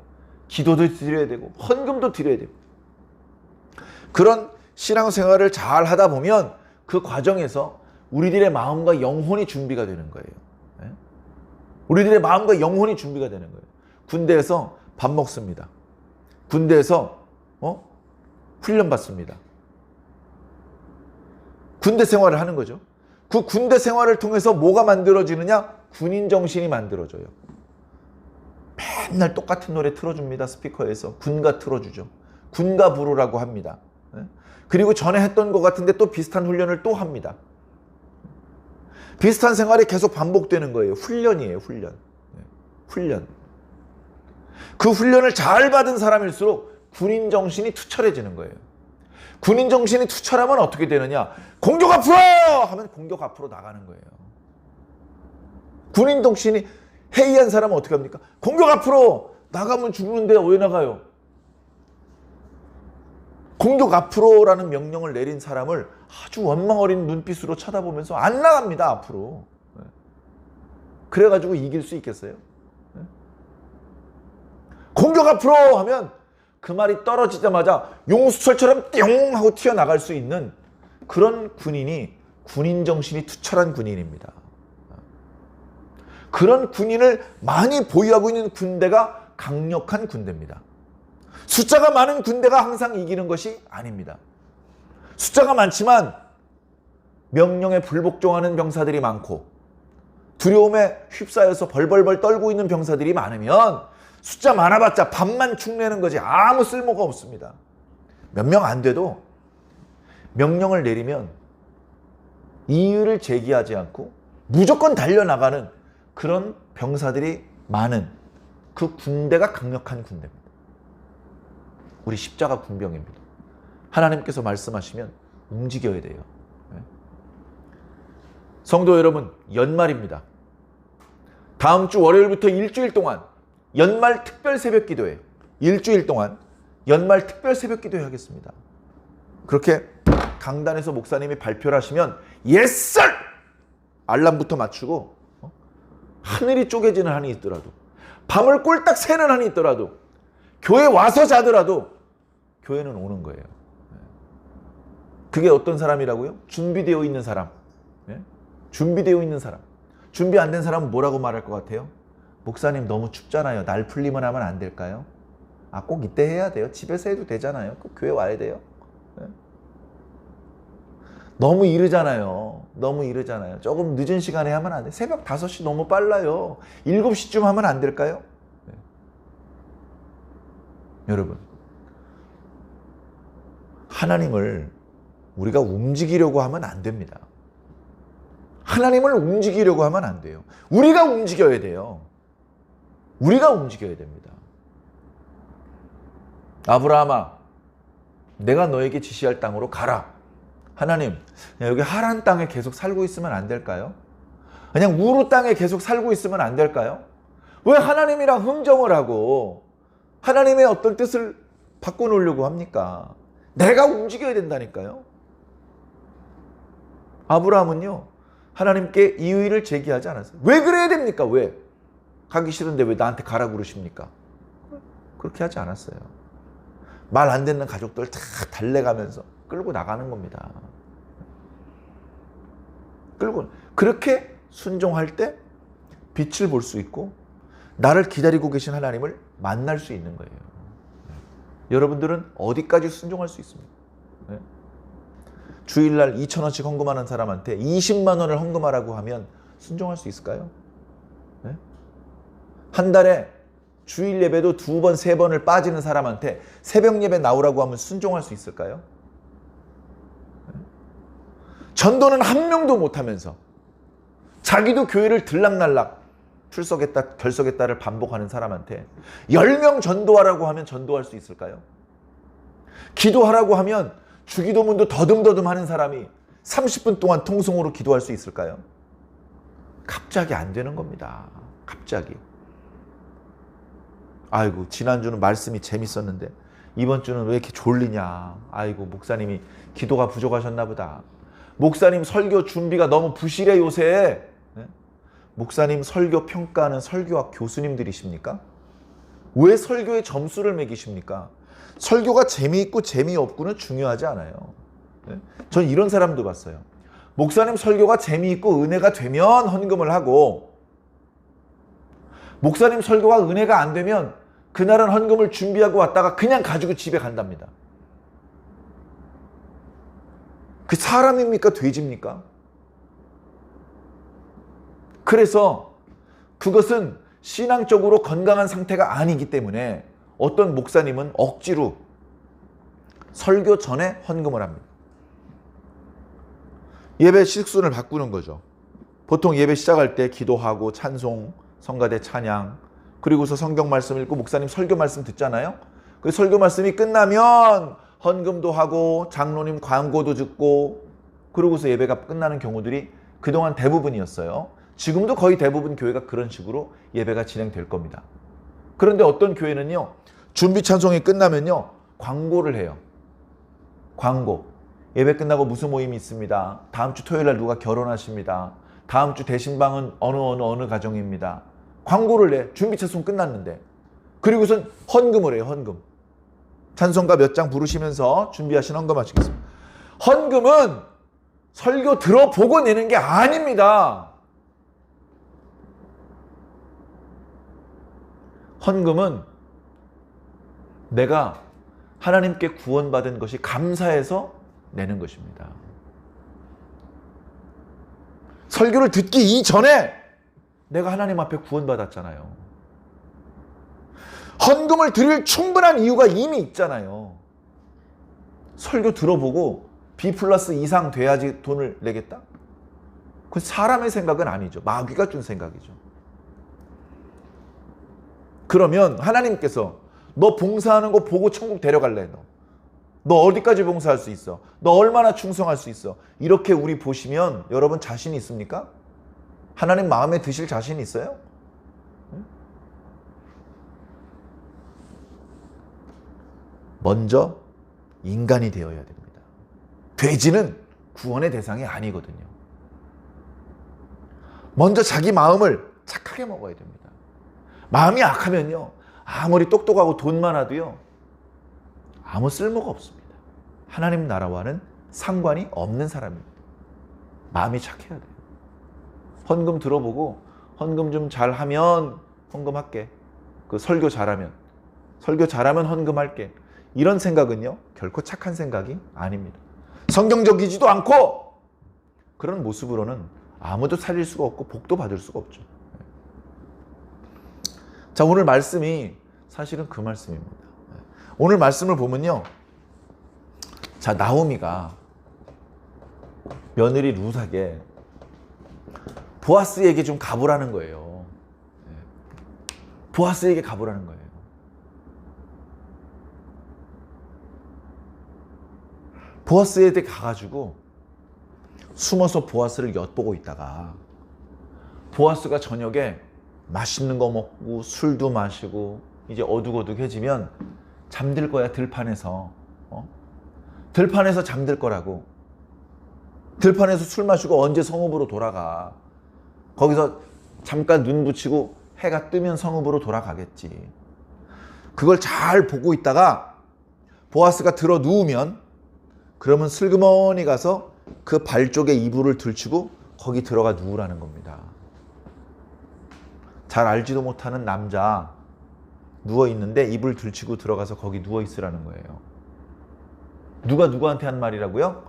[SPEAKER 1] 기도도 드려야 되고, 헌금도 드려야 되고, 그런 신앙생활을 잘 하다 보면 그 과정에서 우리들의 마음과 영혼이 준비가 되는 거예요. 우리들의 마음과 영혼이 준비가 되는 거예요. 군대에서 밥 먹습니다. 군대에서 훈련 받습니다. 군대 생활을 하는 거죠. 그 군대 생활을 통해서 뭐가 만들어지느냐? 군인 정신이 만들어져요. 맨날 똑같은 노래 틀어줍니다. 스피커에서. 군가 틀어주죠. 군가 부르라고 합니다. 그리고 전에 했던 것 같은데 또 비슷한 훈련을 또 합니다. 비슷한 생활이 계속 반복되는 거예요. 훈련이에요. 훈련. 훈련. 그 훈련을 잘 받은 사람일수록 군인 정신이 투철해지는 거예요. 군인 정신이 투철하면 어떻게 되느냐? 공격 앞으로! 하면 공격 앞으로 나가는 거예요. 군인 정신이 해이한 사람은 어떻게 합니까? 공격 앞으로! 나가면 죽는데 왜 나가요? 공격 앞으로라는 명령을 내린 사람을 아주 원망 어린 눈빛으로 쳐다보면서 안 나갑니다. 앞으로. 그래가지고 이길 수 있겠어요? 공격 앞으로 하면 그 말이 떨어지자마자 용수철처럼 띵 하고 튀어나갈 수 있는 그런 군인이 군인 정신이 투철한 군인입니다. 그런 군인을 많이 보유하고 있는 군대가 강력한 군대입니다. 숫자가 많은 군대가 항상 이기는 것이 아닙니다. 숫자가 많지만 명령에 불복종하는 병사들이 많고 두려움에 휩싸여서 벌벌벌 떨고 있는 병사들이 많으면 숫자 많아봤자 밥만 축내는 거지 아무 쓸모가 없습니다. 몇 명 안 돼도 명령을 내리면 이유를 제기하지 않고 무조건 달려나가는 그런 병사들이 많은 그 군대가 강력한 군대입니다. 우리 십자가 군병입니다. 하나님께서 말씀하시면 움직여야 돼요. 성도 여러분, 연말입니다. 다음 주 월요일부터 일주일 동안 연말 특별 새벽 기도회, 일주일 동안 연말 특별 새벽 기도회 하겠습니다. 그렇게 강단에서 목사님이 발표를 하시면 예썰! 알람부터 맞추고 하늘이 쪼개지는 한이 있더라도 밤을 꼴딱 새는 한이 있더라도 교회 와서 자더라도 교회는 오는 거예요. 그게 어떤 사람이라고요? 준비되어 있는 사람. 준비되어 있는 사람. 준비 안 된 사람은 뭐라고 말할 것 같아요? 목사님 너무 춥잖아요. 날 풀리면 하면 안 될까요? 아, 꼭 이때 해야 돼요? 집에서 해도 되잖아요. 꼭 교회 와야 돼요? 너무 이르잖아요. 너무 이르잖아요. 조금 늦은 시간에 하면 안 돼요. 새벽 5시 너무 빨라요. 7시쯤 하면 안 될까요? 여러분, 하나님을 우리가 움직이려고 하면 안 됩니다. 하나님을 움직이려고 하면 안 돼요. 우리가 움직여야 돼요. 우리가 움직여야 됩니다. 아브라함아, 내가 너에게 지시할 땅으로 가라. 하나님, 여기 하란 땅에 계속 살고 있으면 안 될까요? 그냥 우루 땅에 계속 살고 있으면 안 될까요? 왜 하나님이랑 흥정을 하고 하나님의 어떤 뜻을 바꿔놓으려고 합니까? 내가 움직여야 된다니까요. 아브라함은요, 하나님께 이의를 제기하지 않았어요. 왜 그래야 됩니까? 왜? 가기 싫은데 왜 나한테 가라고 그러십니까? 그렇게 하지 않았어요. 말 안 듣는 가족들 다 달래가면서 끌고 나가는 겁니다. 그렇게 순종할 때 빛을 볼 수 있고 나를 기다리고 계신 하나님을 만날 수 있는 거예요. 여러분들은 어디까지 순종할 수 있습니까? 주일날 2,000원씩 헌금하는 사람한테 20만 원을 헌금하라고 하면 순종할 수 있을까요? 한 달에 주일 예배도 2번, 3번을 빠지는 사람한테 새벽 예배 나오라고 하면 순종할 수 있을까요? 전도는 한 명도 못하면서 자기도 교회를 들락날락 출석했다 결석했다를 반복하는 사람한테 10명 전도하라고 하면 전도할 수 있을까요? 기도하라고 하면 주기도문도 더듬더듬 하는 사람이 30분 동안 통성으로 기도할 수 있을까요? 갑자기 안 되는 겁니다. 갑자기. 아이고, 지난주는 말씀이 재밌었는데 이번 주는 왜 이렇게 졸리냐. 아이고, 목사님이 기도가 부족하셨나 보다. 목사님 설교 준비가 너무 부실해 요새. 네? 목사님 설교 평가하는 설교학 교수님들이십니까? 왜 설교에 점수를 매기십니까? 설교가 재미있고 재미없고는 중요하지 않아요. 네? 전 이런 사람도 봤어요. 목사님 설교가 재미있고 은혜가 되면 헌금을 하고, 목사님 설교가 은혜가 안 되면 그날은 헌금을 준비하고 왔다가 그냥 가지고 집에 간답니다. 그 사람입니까? 돼지입니까? 그래서 그것은 신앙적으로 건강한 상태가 아니기 때문에 어떤 목사님은 억지로 설교 전에 헌금을 합니다. 예배 식순을 바꾸는 거죠. 보통 예배 시작할 때 기도하고 찬송, 성가대 찬양, 그리고서 성경 말씀 읽고 목사님 설교 말씀 듣잖아요. 그 설교 말씀이 끝나면 헌금도 하고 장로님 광고도 듣고 그러고서 예배가 끝나는 경우들이 그동안 대부분이었어요. 지금도 거의 대부분 교회가 그런 식으로 예배가 진행될 겁니다. 그런데 어떤 교회는요, 준비 찬송이 끝나면요, 광고를 해요. 광고. 예배 끝나고 무슨 모임이 있습니다. 다음 주 토요일 날 누가 결혼하십니다. 다음 주 대신방은 어느 가정입니다. 광고를 내. 준비 찬송 끝났는데. 그리고선 헌금을 해요. 헌금. 찬송가 몇 장 부르시면서 준비하신 헌금 하시겠습니다. 헌금은 설교 들어보고 내는 게 아닙니다. 헌금은 내가 하나님께 구원받은 것이 감사해서 내는 것입니다. 설교를 듣기 이전에 내가 하나님 앞에 구원받았잖아요. 헌금을 드릴 충분한 이유가 이미 있잖아요. 설교 들어보고 B+ 이상 돼야지 돈을 내겠다? 그건 사람의 생각은 아니죠. 마귀가 준 생각이죠. 그러면 하나님께서 너 봉사하는 거 보고 천국 데려갈래. 너 어디까지 봉사할 수 있어? 너 얼마나 충성할 수 있어? 이렇게 우리 보시면 여러분 자신 있습니까? 하나님 마음에 드실 자신 있어요? 먼저 인간이 되어야 됩니다. 돼지는 구원의 대상이 아니거든요. 먼저 자기 마음을 착하게 먹어야 됩니다. 마음이 악하면요, 아무리 똑똑하고 돈 많아도요, 아무 쓸모가 없습니다. 하나님 나라와는 상관이 없는 사람입니다. 마음이 착해야 돼요. 헌금 들어보고 헌금 좀 잘하면 헌금할게. 그 설교 잘하면 헌금할게. 이런 생각은요, 결코 착한 생각이 아닙니다. 성경적이지도 않고 그런 모습으로는 아무도 살릴 수가 없고 복도 받을 수가 없죠. 자, 오늘 말씀이 사실은 그 말씀입니다. 오늘 말씀을 보면요, 자, 나오미가 며느리 룻에게 보아스에게 좀 가보라는 거예요. 보아스에게 가보라는 거예요. 보아스에게 가가지고 숨어서 보아스를 엿보고 있다가 보아스가 저녁에 맛있는 거 먹고 술도 마시고 이제 어둑어둑해지면 잠들 거야. 들판에서 들판에서 잠들 거라고. 들판에서 술 마시고 언제 성읍으로 돌아가. 거기서 잠깐 눈 붙이고 해가 뜨면 성읍으로 돌아가겠지. 그걸 잘 보고 있다가 보아스가 들어 누우면, 그러면 슬그머니 가서 그 발 쪽에 이불을 들치고 거기 들어가 누우라는 겁니다. 잘 알지도 못하는 남자 누워있는데 이불 들치고 들어가서 거기 누워있으라는 거예요. 누가 누구한테 한 말이라고요?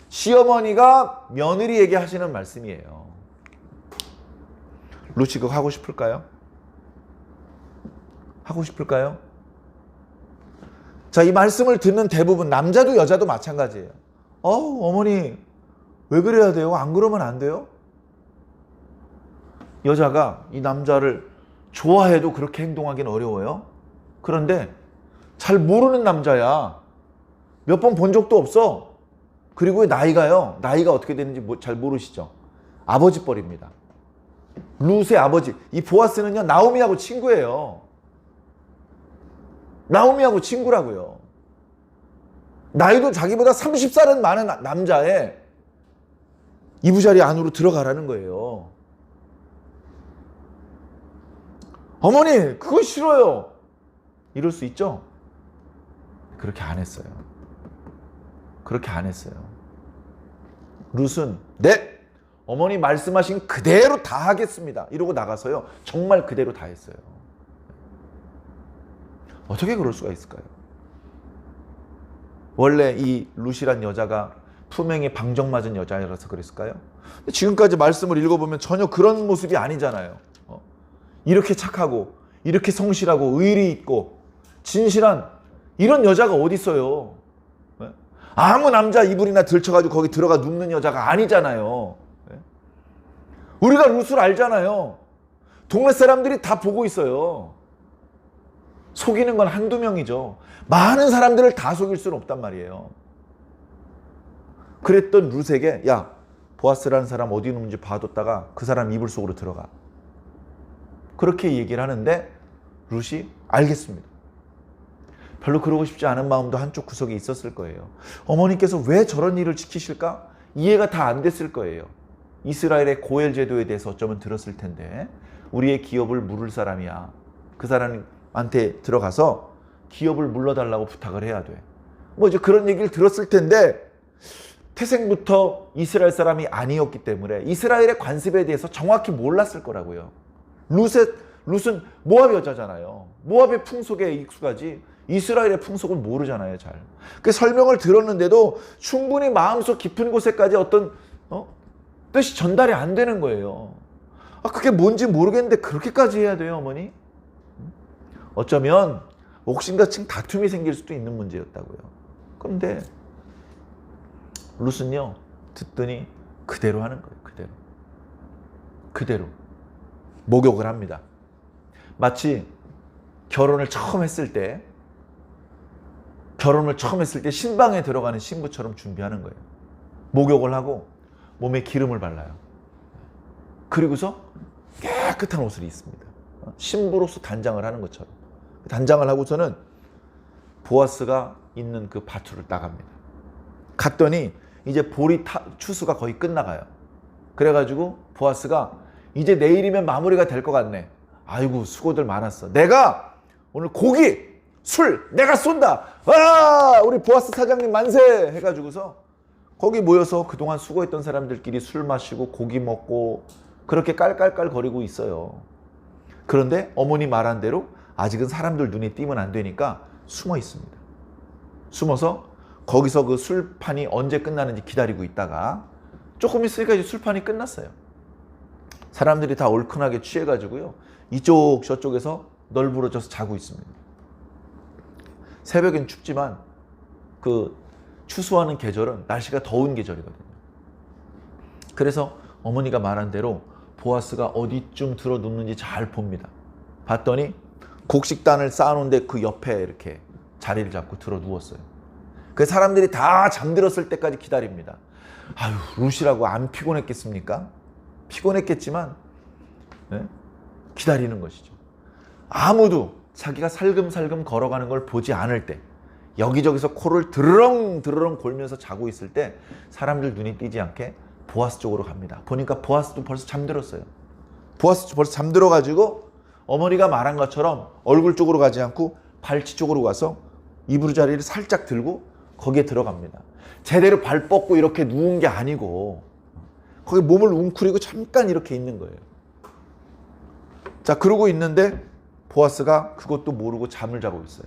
[SPEAKER 1] 시어머니가 며느리에게 하시는 말씀이에요. 루치 그거 하고 싶을까요? 하고 싶을까요? 자, 이 말씀을 듣는 대부분, 남자도 여자도 마찬가지예요. 어머니 왜 그래야 돼요? 안 그러면 안 돼요? 여자가 이 남자를 좋아해도 그렇게 행동하기는 어려워요. 그런데 잘 모르는 남자야. 몇 번 본 적도 없어. 그리고 나이가 어떻게 되는지 잘 모르시죠? 아버지 뻘입니다. 룻의 아버지. 이 보아스는요, 나오미하고 친구예요. 나오미하고 친구라고요. 나이도 자기보다 30살은 많은 남자에 이부자리 안으로 들어가라는 거예요. 어머니, 그거 싫어요. 이럴 수 있죠? 그렇게 안 했어요. 그렇게 안 했어요. 룻은 네, 어머니 말씀하신 그대로 다 하겠습니다. 이러고 나가서요, 정말 그대로 다 했어요. 어떻게 그럴 수가 있을까요? 원래 이 룻이란 여자가 품행에 방정맞은 여자라서 그랬을까요? 지금까지 말씀을 읽어보면 전혀 그런 모습이 아니잖아요. 이렇게 착하고 이렇게 성실하고 의리 있고 진실한 이런 여자가 어디 있어요? 아무 남자 이불이나 들쳐가지고 거기 들어가 눕는 여자가 아니잖아요. 우리가 룻을 알잖아요. 동네 사람들이 다 보고 있어요. 속이는 건 한두 명이죠. 많은 사람들을 다 속일 수는 없단 말이에요. 그랬던 룻에게 야, 보아스라는 사람 어디 있는지 봐뒀다가 그 사람 이불 속으로 들어가. 그렇게 얘기를 하는데 룻이 알겠습니다. 별로 그러고 싶지 않은 마음도 한쪽 구석에 있었을 거예요. 어머니께서 왜 저런 일을 지키실까? 이해가 다 안 됐을 거예요. 이스라엘의 고엘 제도에 대해서 어쩌면 들었을 텐데 우리의 기업을 물을 사람이야. 그 사람한테 들어가서 기업을 물러달라고 부탁을 해야 돼. 뭐 이제 그런 얘기를 들었을 텐데 태생부터 이스라엘 사람이 아니었기 때문에 이스라엘의 관습에 대해서 정확히 몰랐을 거라고요. 룻은 모압 여자잖아요. 모압의 풍속에 익숙하지 이스라엘의 풍속은 모르잖아요, 잘. 그 설명을 들었는데도 충분히 마음속 깊은 곳에까지 어떤 뜻이 전달이 안 되는 거예요. 그게 뭔지 모르겠는데 그렇게까지 해야 돼요, 어머니? 어쩌면 옥신각신 다툼이 생길 수도 있는 문제였다고요. 그런데 룻은요, 듣더니 그대로 하는 거예요. 그대로 목욕을 합니다. 마치 결혼을 처음 했을 때 신방에 들어가는 신부처럼 준비하는 거예요. 목욕을 하고 몸에 기름을 발라요. 그리고서 깨끗한 옷을 입습니다. 신부로서 단장을 하는 것처럼. 단장을 하고서는 보아스가 있는 그 밭으로 나갑니다. 갔더니 이제 보리 추수가 거의 끝나가요. 그래가지고 보아스가 이제 내일이면 마무리가 될 것 같네. 아이고, 수고들 많았어. 내가 오늘 고기, 술 내가 쏜다. 우리 보아스 사장님 만세 해가지고서 거기 모여서 그동안 수고했던 사람들끼리 술 마시고 고기 먹고 그렇게 깔깔깔 거리고 있어요. 그런데 어머니 말한 대로 아직은 사람들 눈에 띄면 안 되니까 숨어 있습니다. 숨어서 거기서 그 술판이 언제 끝나는지 기다리고 있다가 조금 있으니까 이제 술판이 끝났어요. 사람들이 다 얼큰하게 취해가지고요, 이쪽 저쪽에서 널브러져서 자고 있습니다. 새벽엔 춥지만 그 추수하는 계절은 날씨가 더운 계절이거든요. 그래서 어머니가 말한 대로 보아스가 어디쯤 들어 눕는지 잘 봅니다. 봤더니 곡식단을 쌓아놓은데 그 옆에 이렇게 자리를 잡고 들어 누웠어요. 그 사람들이 다 잠들었을 때까지 기다립니다. 아유, 룻이라고 안 피곤했겠습니까? 피곤했겠지만 기다리는 것이죠. 아무도 자기가 살금살금 걸어가는 걸 보지 않을 때, 여기저기서 코를 드르렁 골면서 자고 있을 때 사람들 눈이 띄지 않게 보아스 쪽으로 갑니다. 보니까 보아스도 벌써 잠들었어요. 보아스 벌써 잠들어가지고 어머니가 말한 것처럼 얼굴 쪽으로 가지 않고 발치 쪽으로 가서 이부자리를 살짝 들고 거기에 들어갑니다. 제대로 발 뻗고 이렇게 누운 게 아니고 거기 몸을 웅크리고 잠깐 이렇게 있는 거예요. 자, 그러고 있는데 보아스가 그것도 모르고 잠을 자고 있어요.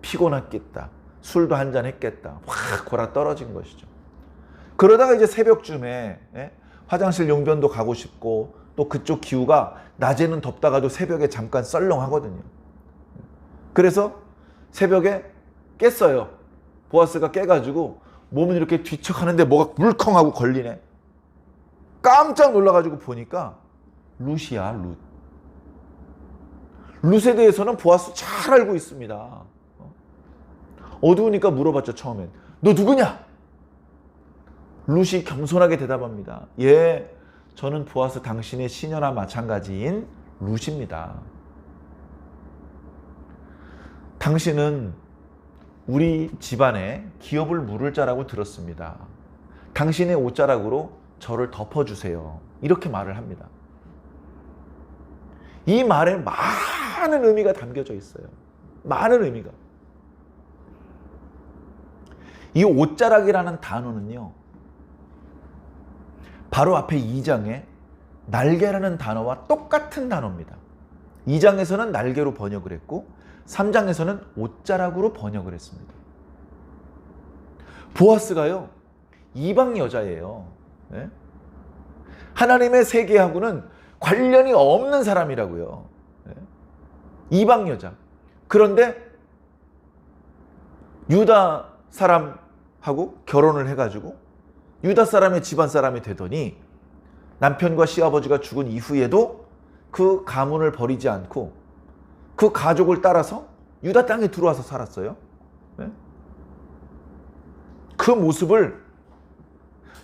[SPEAKER 1] 피곤했겠다. 술도 한잔 했겠다. 확 골아 떨어진 것이죠. 그러다가 이제 새벽쯤에 화장실 용변도 가고 싶고 또 그쪽 기후가 낮에는 덥다가도 새벽에 잠깐 썰렁하거든요. 그래서 새벽에 깼어요. 보아스가 깨가지고 몸은 이렇게 뒤척하는데 뭐가 물컹하고 걸리네. 깜짝 놀라가지고 보니까 룻이야, 룻. 룻에 대해서는 보아스 잘 알고 있습니다. 어두우니까 물어봤죠, 처음엔. 너 누구냐? 룻이 겸손하게 대답합니다. 예, 저는 보아스 당신의 시녀나 마찬가지인 룻입니다. 당신은 우리 집안에 기업을 물을 자라고 들었습니다. 당신의 옷자락으로 저를 덮어주세요. 이렇게 말을 합니다. 이 말에 많은 의미가 담겨져 있어요. 많은 의미가. 이 옷자락이라는 단어는요, 바로 앞에 2장에 날개라는 단어와 똑같은 단어입니다. 2장에서는 날개로 번역을 했고 3장에서는 옷자락으로 번역을 했습니다. 보아스가요, 이방 여자예요. 네? 하나님의 세계하고는 관련이 없는 사람이라고요. 네? 이방 여자. 그런데 유다 사람하고 결혼을 해가지고 유다 사람의 집안 사람이 되더니 남편과 시아버지가 죽은 이후에도 그 가문을 버리지 않고 그 가족을 따라서 유다 땅에 들어와서 살았어요. 네? 그 모습을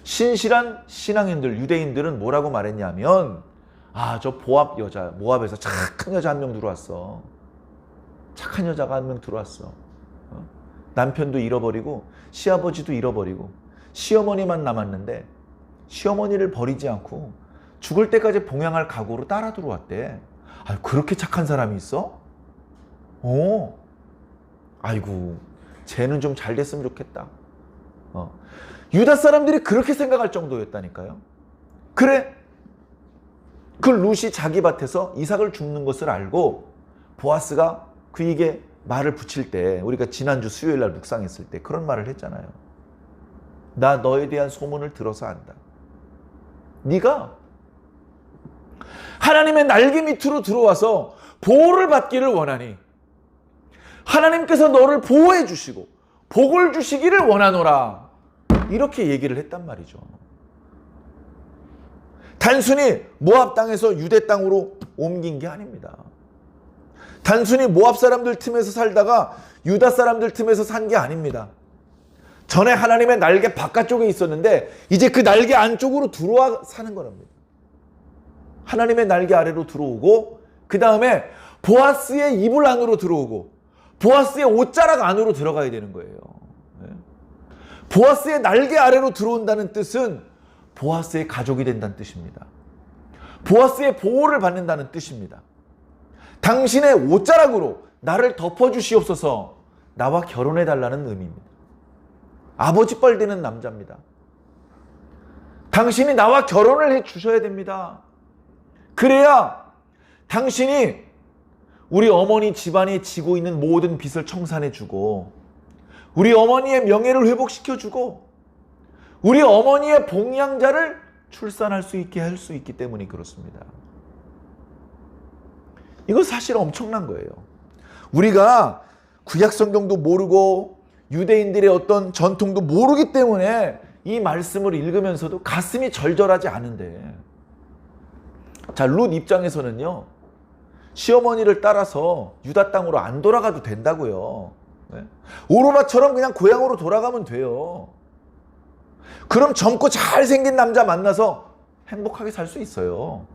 [SPEAKER 1] 신실한 신앙인들, 유대인들은 뭐라고 말했냐면, 아, 저 모압에서 착한 여자 한 명 들어왔어. 착한 여자가 한 명 들어왔어. 남편도 잃어버리고 시아버지도 잃어버리고 시어머니만 남았는데 시어머니를 버리지 않고 죽을 때까지 봉양할 각오로 따라 들어왔대. 아, 그렇게 착한 사람이 있어? 아이고, 쟤는 좀 잘 됐으면 좋겠다. 유다 사람들이 그렇게 생각할 정도였다니까요. 그래, 그 룻이 자기 밭에서 이삭을 줍는 것을 알고 보아스가 그에게 말을 붙일 때, 우리가 지난주 수요일 날 묵상했을 때 그런 말을 했잖아요. 나 너에 대한 소문을 들어서 안다. 네가 하나님의 날개 밑으로 들어와서 보호를 받기를 원하니 하나님께서 너를 보호해 주시고 복을 주시기를 원하노라. 이렇게 얘기를 했단 말이죠. 단순히 모압 땅에서 유대 땅으로 옮긴 게 아닙니다. 단순히 모압 사람들 틈에서 살다가 유다 사람들 틈에서 산 게 아닙니다. 전에 하나님의 날개 바깥쪽에 있었는데 이제 그 날개 안쪽으로 들어와 사는 거랍니다. 하나님의 날개 아래로 들어오고 그 다음에 보아스의 이불 안으로 들어오고 보아스의 옷자락 안으로 들어가야 되는 거예요. 보아스의 날개 아래로 들어온다는 뜻은 보아스의 가족이 된다는 뜻입니다. 보아스의 보호를 받는다는 뜻입니다. 당신의 옷자락으로 나를 덮어주시옵소서, 나와 결혼해달라는 의미입니다. 아버지 뻘 되는 남자입니다. 당신이 나와 결혼을 해주셔야 됩니다. 그래야 당신이 우리 어머니 집안에 지고 있는 모든 빚을 청산해주고 우리 어머니의 명예를 회복시켜주고 우리 어머니의 봉양자를 출산할 수 있게 할 수 있기 때문에 그렇습니다. 이거 사실 엄청난 거예요. 우리가 구약 성경도 모르고 유대인들의 어떤 전통도 모르기 때문에 이 말씀을 읽으면서도 가슴이 절절하지 않은데, 자, 룻 입장에서는요, 시어머니를 따라서 유다 땅으로 안 돌아가도 된다고요. 오로바처럼 그냥 고향으로 돌아가면 돼요. 그럼 젊고 잘생긴 남자 만나서 행복하게 살 수 있어요.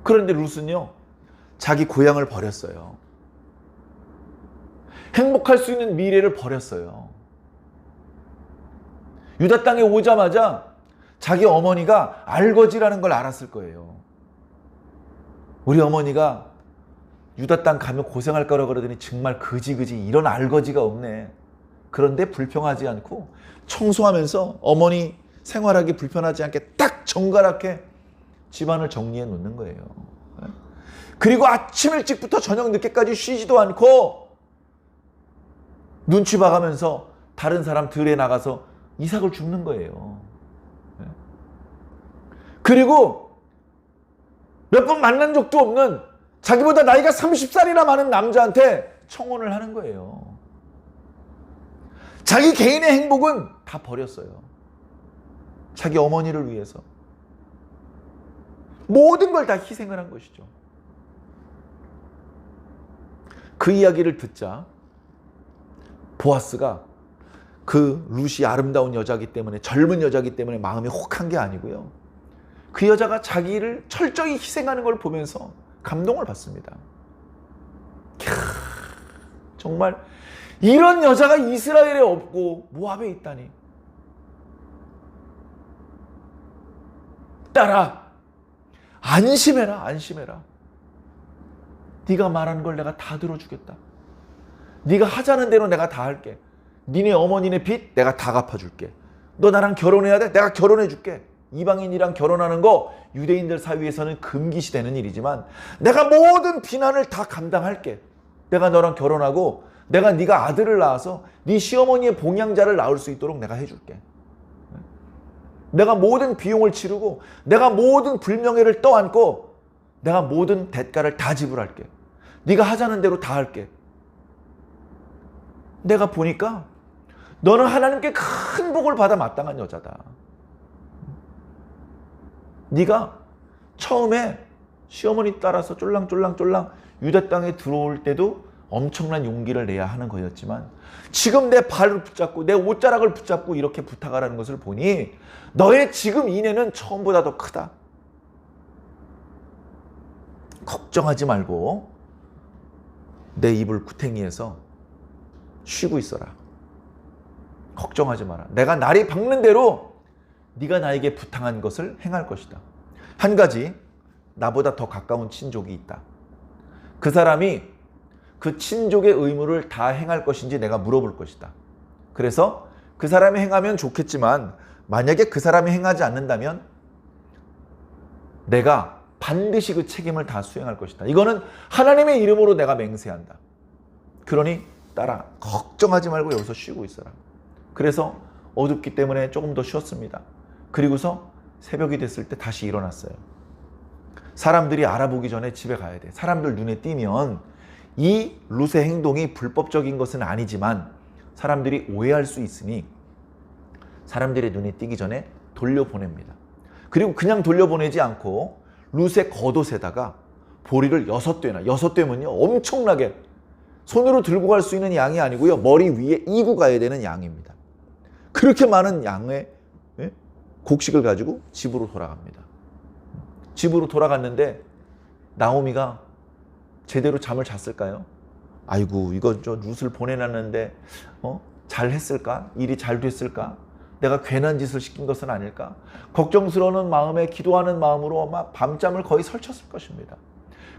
[SPEAKER 1] 그런데 룻은요, 자기 고향을 버렸어요. 행복할 수 있는 미래를 버렸어요. 유다 땅에 오자마자 자기 어머니가 알거지라는 걸 알았을 거예요. 우리 어머니가 유다 땅 가면 고생할 거라 그러더니 정말 그지 이런 알거지가 없네. 그런데 불평하지 않고 청소하면서 어머니 생활하기 불편하지 않게 딱 정갈하게 집안을 정리해 놓는 거예요. 그리고 아침 일찍부터 저녁 늦게까지 쉬지도 않고 눈치 봐가면서 다른 사람 들에 나가서 이삭을 줍는 거예요. 그리고 몇 번 만난 적도 없는 자기보다 나이가 30살이나 많은 남자한테 청혼을 하는 거예요. 자기 개인의 행복은 다 버렸어요. 자기 어머니를 위해서. 모든 걸 다 희생을 한 것이죠. 그 이야기를 듣자 보아스가 그 룻이 아름다운 여자기 때문에, 젊은 여자기 때문에 마음이 혹한 게 아니고요. 그 여자가 자기를 철저히 희생하는 걸 보면서 감동을 받습니다. 정말 이런 여자가 이스라엘에 없고 모압에 있다니. 딸아, 안심해라, 안심해라. 네가 말하는 걸 내가 다 들어주겠다. 네가 하자는 대로 내가 다 할게. 니네 어머니네 빚 내가 다 갚아줄게. 너 나랑 결혼해야 돼? 내가 결혼해줄게. 이방인이랑 결혼하는 거 유대인들 사이에서는 금기시되는 일이지만 내가 모든 비난을 다 감당할게. 내가 너랑 결혼하고 내가 네가 아들을 낳아서 네 시어머니의 봉양자를 낳을 수 있도록 내가 해줄게. 내가 모든 비용을 치르고 내가 모든 불명예를 떠안고 내가 모든 대가를 다 지불할게. 네가 하자는 대로 다 할게. 내가 보니까 너는 하나님께 큰 복을 받아 마땅한 여자다. 네가 처음에 시어머니 따라서 쫄랑쫄랑 유다 땅에 들어올 때도 엄청난 용기를 내야 하는 거였지만 지금 내 발을 붙잡고 내 옷자락을 붙잡고 이렇게 부탁하라는 것을 보니 너의 지금 인내는 처음보다 더 크다. 걱정하지 말고 내 이불 구탱이에서 쉬고 있어라. 걱정하지 마라. 내가 날이 밝는 대로 네가 나에게 부탁한 것을 행할 것이다. 한 가지 나보다 더 가까운 친족이 있다. 그 사람이 그 친족의 의무를 다 행할 것인지 내가 물어볼 것이다. 그래서 그 사람이 행하면 좋겠지만 만약에 그 사람이 행하지 않는다면 내가 반드시 그 책임을 다 수행할 것이다. 이거는 하나님의 이름으로 내가 맹세한다. 그러니 딸아, 걱정하지 말고 여기서 쉬고 있어라. 그래서 어둡기 때문에 조금 더 쉬었습니다. 그리고서 새벽이 됐을 때 다시 일어났어요. 사람들이 알아보기 전에 집에 가야 돼. 사람들 눈에 띄면 이 룻의 행동이 불법적인 것은 아니지만 사람들이 오해할 수 있으니 사람들의 눈에 띄기 전에 돌려보냅니다. 그리고 그냥 돌려보내지 않고 룻의 겉옷에다가 보리를 6되나, 6되면요 엄청나게 손으로 들고 갈 수 있는 양이 아니고요, 머리 위에 이고 가야 되는 양입니다. 그렇게 많은 양의 곡식을 가지고 집으로 돌아갑니다. 집으로 돌아갔는데 나오미가 제대로 잠을 잤을까요? 아이고, 이거 저 룻을 보내놨는데 잘 했을까? 일이 잘 됐을까? 내가 괜한 짓을 시킨 것은 아닐까? 걱정스러운 마음에 기도하는 마음으로 막 밤잠을 거의 설쳤을 것입니다.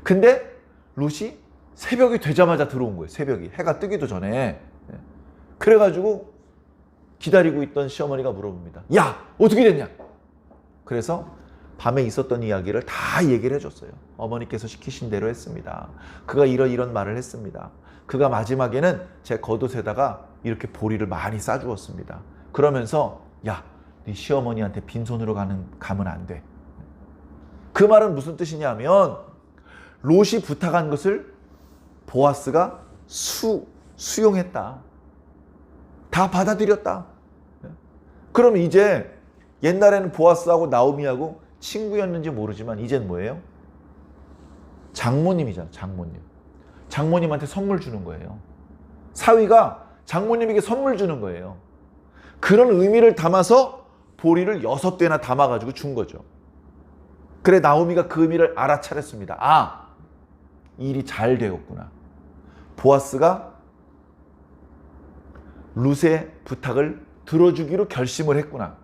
[SPEAKER 1] 근데 룻이 새벽이 되자마자 들어온 거예요. 새벽이. 해가 뜨기도 전에. 그래가지고 기다리고 있던 시어머니가 물어봅니다. 야, 어떻게 됐냐? 그래서 밤에 있었던 이야기를 다 얘기를 해줬어요. 어머니께서 시키신 대로 했습니다. 그가 이런 말을 했습니다. 그가 마지막에는 제 겉옷에다가 이렇게 보리를 많이 싸주었습니다. 그러면서 야, 네 시어머니한테 빈손으로 가면 안 돼. 그 말은 무슨 뜻이냐면 롯이 부탁한 것을 보아스가 수용했다. 다 받아들였다. 그럼 이제 옛날에는 보아스하고 나오미하고 친구였는지 모르지만 이젠 뭐예요? 장모님이잖아. 장모님. 장모님한테 선물 주는 거예요. 사위가 장모님에게 선물 주는 거예요. 그런 의미를 담아서 보리를 6되나 담아가지고 준 거죠. 그래 나오미가 그 의미를 알아차렸습니다. 아, 일이 잘 되었구나. 보아스가 룻의 부탁을 들어주기로 결심을 했구나.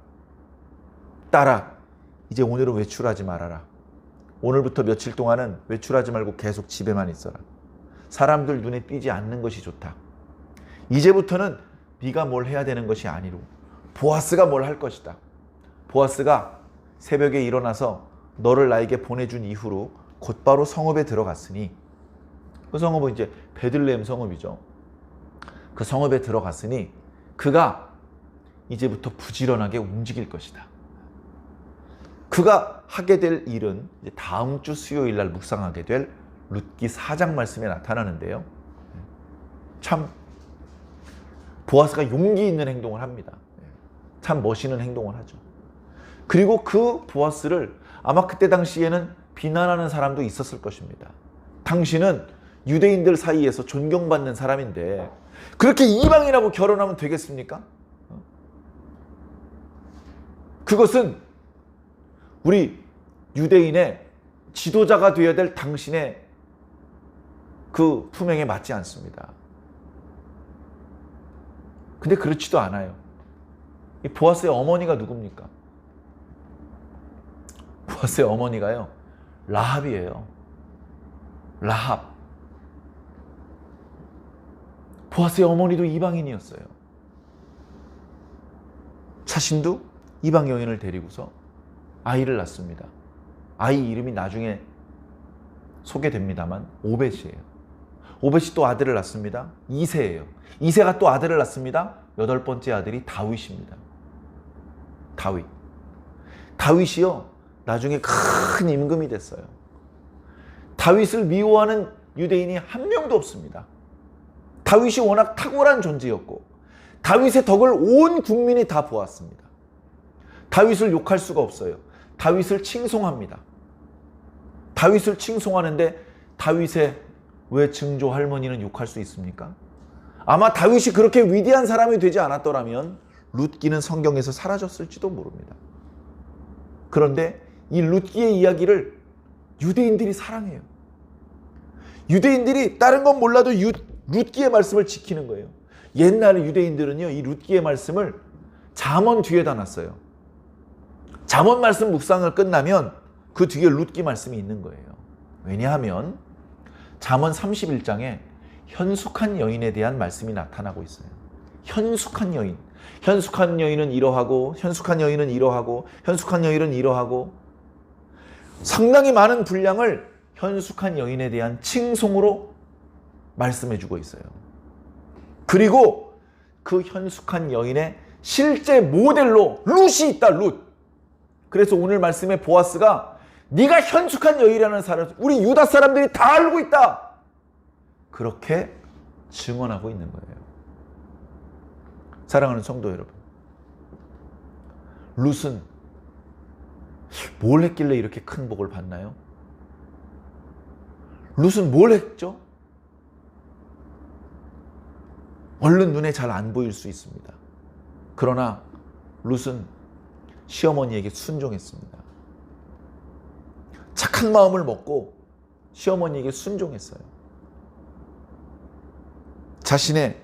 [SPEAKER 1] 딸아, 이제 오늘은 외출하지 말아라. 오늘부터 며칠 동안은 외출하지 말고 계속 집에만 있어라. 사람들 눈에 띄지 않는 것이 좋다. 이제부터는 네가 뭘 해야 되는 것이 아니로 보아스가 뭘 할 것이다. 보아스가 새벽에 일어나서 너를 나에게 보내준 이후로 곧바로 성읍에 들어갔으니, 그 성읍은 이제 베들레헴 성읍이죠. 그 성읍에 들어갔으니 그가 이제부터 부지런하게 움직일 것이다. 그가 하게 될 일은 이제 다음 주 수요일 날 묵상하게 될 룻기 4장 말씀에 나타나는데요. 참 보아스가 용기 있는 행동을 합니다. 참 멋있는 행동을 하죠. 그리고 그 보아스를 아마 그때 당시에는 비난하는 사람도 있었을 것입니다. 당신은 유대인들 사이에서 존경받는 사람인데 그렇게 이방인하고 결혼하면 되겠습니까? 그것은 우리 유대인의 지도자가 되어야 될 당신의 그 품행에 맞지 않습니다. 근데 그렇지도 않아요. 이 보아스의 어머니가 누굽니까? 보아스의 어머니가요, 라합이에요. 라합. 보아스의 어머니도 이방인이었어요. 자신도 이방 여인을 데리고서 아이를 낳습니다. 아이 이름이 나중에 소개됩니다만 오벳이에요. 오벳이 또 아들을 낳습니다. 이새예요. 이새가 또 아들을 낳습니다. 8번째 아들이 다윗입니다. 다윗. 다윗이요, 나중에 큰 임금이 됐어요. 다윗을 미워하는 유대인이 한 명도 없습니다. 다윗이 워낙 탁월한 존재였고 다윗의 덕을 온 국민이 다 보았습니다. 다윗을 욕할 수가 없어요. 다윗을 칭송합니다. 다윗을 칭송하는데 다윗의 왜 증조 할머니는 욕할 수 있습니까? 아마 다윗이 그렇게 위대한 사람이 되지 않았더라면 룻기는 성경에서 사라졌을지도 모릅니다. 그런데 이 룻기의 이야기를 유대인들이 사랑해요. 유대인들이 다른 건 몰라도 룻기의 말씀을 지키는 거예요. 옛날 유대인들은요, 이 룻기의 말씀을 잠언 뒤에다 놨어요. 잠언 말씀 묵상을 끝나면 그 뒤에 룻기 말씀이 있는 거예요. 왜냐하면 잠언 31장에 현숙한 여인에 대한 말씀이 나타나고 있어요. 현숙한 여인. 현숙한 여인은 이러하고, 현숙한 여인은 이러하고, 현숙한 여인은 이러하고, 상당히 많은 분량을 현숙한 여인에 대한 칭송으로 말씀해주고 있어요. 그리고 그 현숙한 여인의 실제 모델로 룻이 있다, 룻. 그래서 오늘 말씀에 보아스가 네가 현숙한 여인이라는 사람, 우리 유다 사람들이 다 알고 있다, 그렇게 증언하고 있는 거예요. 사랑하는 성도 여러분, 룻은 뭘 했길래 이렇게 큰 복을 받나요? 룻은 뭘 했죠? 얼른 눈에 잘 안 보일 수 있습니다. 그러나 룻은 시어머니에게 순종했습니다. 착한 마음을 먹고 시어머니에게 순종했어요. 자신의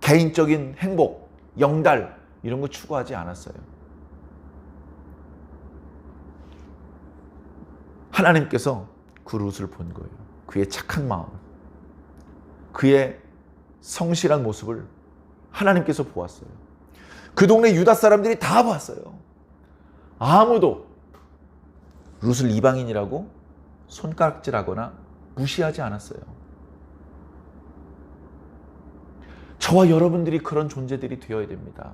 [SPEAKER 1] 개인적인 행복, 영달 이런 거 추구하지 않았어요. 하나님께서 그 룻을 본 거예요. 그의 착한 마음, 그의 성실한 모습을 하나님께서 보았어요. 그 동네 유다 사람들이 다 봤어요. 아무도 룻을 이방인이라고 손가락질하거나 무시하지 않았어요. 저와 여러분들이 그런 존재들이 되어야 됩니다.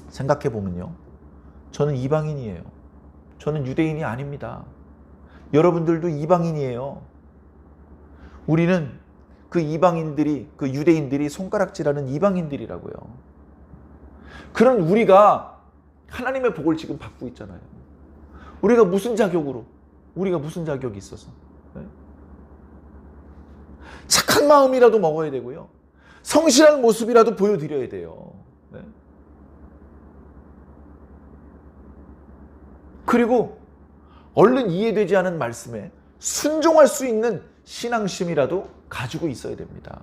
[SPEAKER 1] 생각해 보면요, 저는 이방인이에요. 저는 유대인이 아닙니다. 여러분들도 이방인이에요. 우리는 그 이방인들이, 그 유대인들이 손가락질하는 이방인들이라고요. 그런 우리가 하나님의 복을 지금 받고 있잖아요. 우리가 무슨 자격으로, 우리가 무슨 자격이 있어서, 네? 착한 마음이라도 먹어야 되고요, 성실한 모습이라도 보여드려야 돼요. 네? 그리고 얼른 이해되지 않은 말씀에 순종할 수 있는 신앙심이라도 가지고 있어야 됩니다.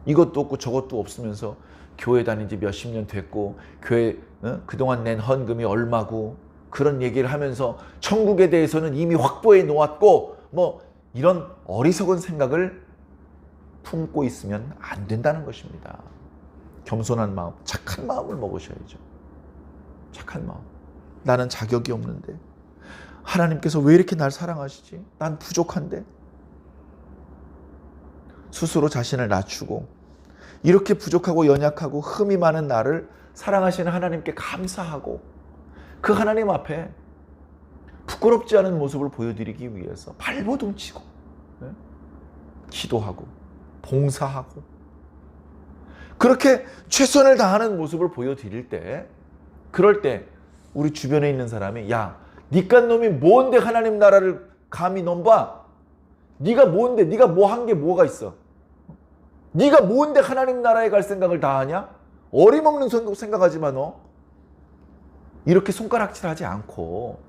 [SPEAKER 1] 이것도 없고 저것도 없으면서 교회 다닌 지 몇십 년 됐고 교회 그동안 낸 헌금이 얼마고 그런 얘기를 하면서 천국에 대해서는 이미 확보해 놓았고 뭐 이런 어리석은 생각을 품고 있으면 안 된다는 것입니다. 겸손한 마음, 착한 마음을 먹으셔야죠. 착한 마음. 나는 자격이 없는데 하나님께서 왜 이렇게 날 사랑하시지? 난 부족한데. 스스로 자신을 낮추고 이렇게 부족하고 연약하고 흠이 많은 나를 사랑하시는 하나님께 감사하고 그 하나님 앞에 부끄럽지 않은 모습을 보여드리기 위해서 발버둥치고 기도하고 봉사하고 그렇게 최선을 다하는 모습을 보여드릴 때, 그럴 때 우리 주변에 있는 사람이 야, 니깟 놈이 뭔데 하나님 나라를 감히 넘봐? 네가 뭔데? 네가 뭐 한 게 뭐가 있어? 네가 뭔데 하나님 나라에 갈 생각을 다 하냐? 어림없는 생각하지 마 너. 이렇게 손가락질하지 않고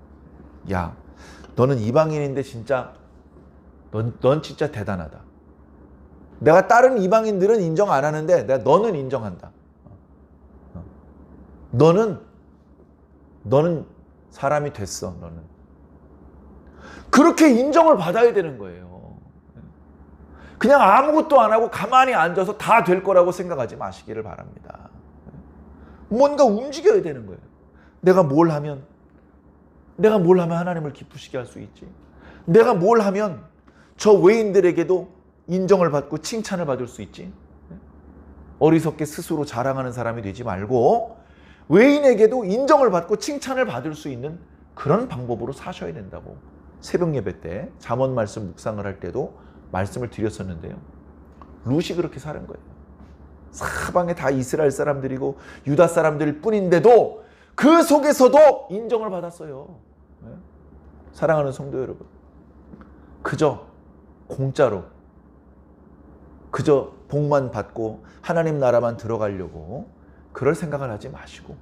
[SPEAKER 1] 야 너는 이방인인데 진짜 넌 진짜 대단하다. 내가 다른 이방인들은 인정 안 하는데 내가 너는 인정한다. 너는 사람이 됐어. 너는 그렇게 인정을 받아야 되는 거예요. 그냥 아무것도 안 하고 가만히 앉아서 다 될 거라고 생각하지 마시기를 바랍니다. 뭔가 움직여야 되는 거예요. 내가 뭘 하면 하나님을 기쁘시게 할 수 있지? 내가 뭘 하면 저 외인들에게도 인정을 받고 칭찬을 받을 수 있지? 어리석게 스스로 자랑하는 사람이 되지 말고 외인에게도 인정을 받고 칭찬을 받을 수 있는 그런 방법으로 사셔야 된다고 새벽 예배 때 잠언 말씀 묵상을 할 때도 말씀을 드렸었는데요. 룻이 그렇게 사는 거예요. 사방에 다 이스라엘 사람들이고 유다 사람들 뿐인데도 그 속에서도 인정을 받았어요. 사랑하는 성도 여러분, 그저 공짜로 그저 복만 받고 하나님 나라만 들어가려고 그럴 생각을 하지 마시고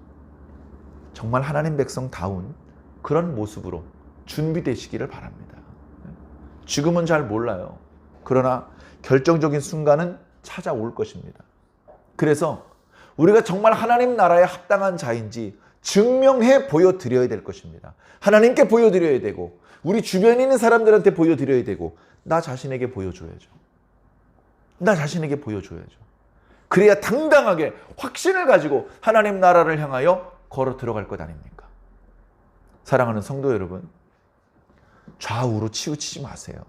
[SPEAKER 1] 정말 하나님 백성다운 그런 모습으로 준비되시기를 바랍니다. 지금은 잘 몰라요. 그러나 결정적인 순간은 찾아올 것입니다. 그래서 우리가 정말 하나님 나라에 합당한 자인지 증명해 보여드려야 될 것입니다. 하나님께 보여드려야 되고 우리 주변에 있는 사람들한테 보여드려야 되고 나 자신에게 보여줘야죠. 나 자신에게 보여줘야죠. 그래야 당당하게 확신을 가지고 하나님 나라를 향하여 걸어 들어갈 것 아닙니까? 사랑하는 성도 여러분, 좌우로 치우치지 마세요.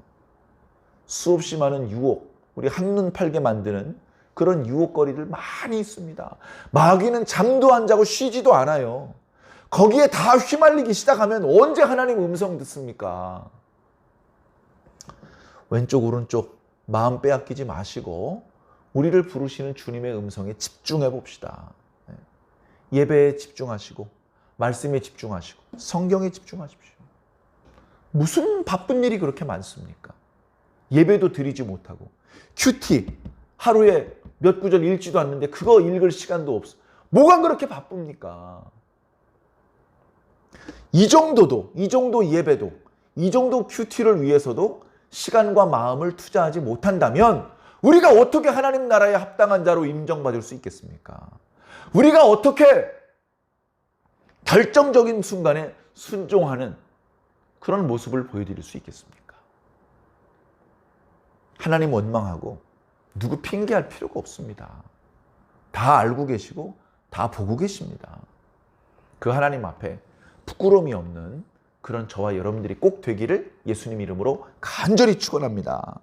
[SPEAKER 1] 수없이 많은 유혹, 우리 한눈 팔게 만드는 그런 유혹거리들 많이 있습니다. 마귀는 잠도 안 자고 쉬지도 않아요. 거기에 다 휘말리기 시작하면 언제 하나님 음성 듣습니까? 왼쪽 오른쪽 마음 빼앗기지 마시고 우리를 부르시는 주님의 음성에 집중해 봅시다. 예배에 집중하시고 말씀에 집중하시고 성경에 집중하십시오. 무슨 바쁜 일이 그렇게 많습니까? 예배도 드리지 못하고 큐티 하루에 몇 구절 읽지도 않는데 그거 읽을 시간도 없어. 뭐가 그렇게 바쁩니까? 이 정도 예배도 이 정도 큐티를 위해서도 시간과 마음을 투자하지 못한다면 우리가 어떻게 하나님 나라에 합당한 자로 인정받을 수 있겠습니까? 우리가 어떻게 결정적인 순간에 순종하는 그런 모습을 보여드릴 수 있겠습니까? 하나님 원망하고 누구 핑계할 필요가 없습니다. 다 알고 계시고 다 보고 계십니다. 그 하나님 앞에 부끄러움이 없는 그런 저와 여러분들이 꼭 되기를 예수님 이름으로 간절히 축원합니다.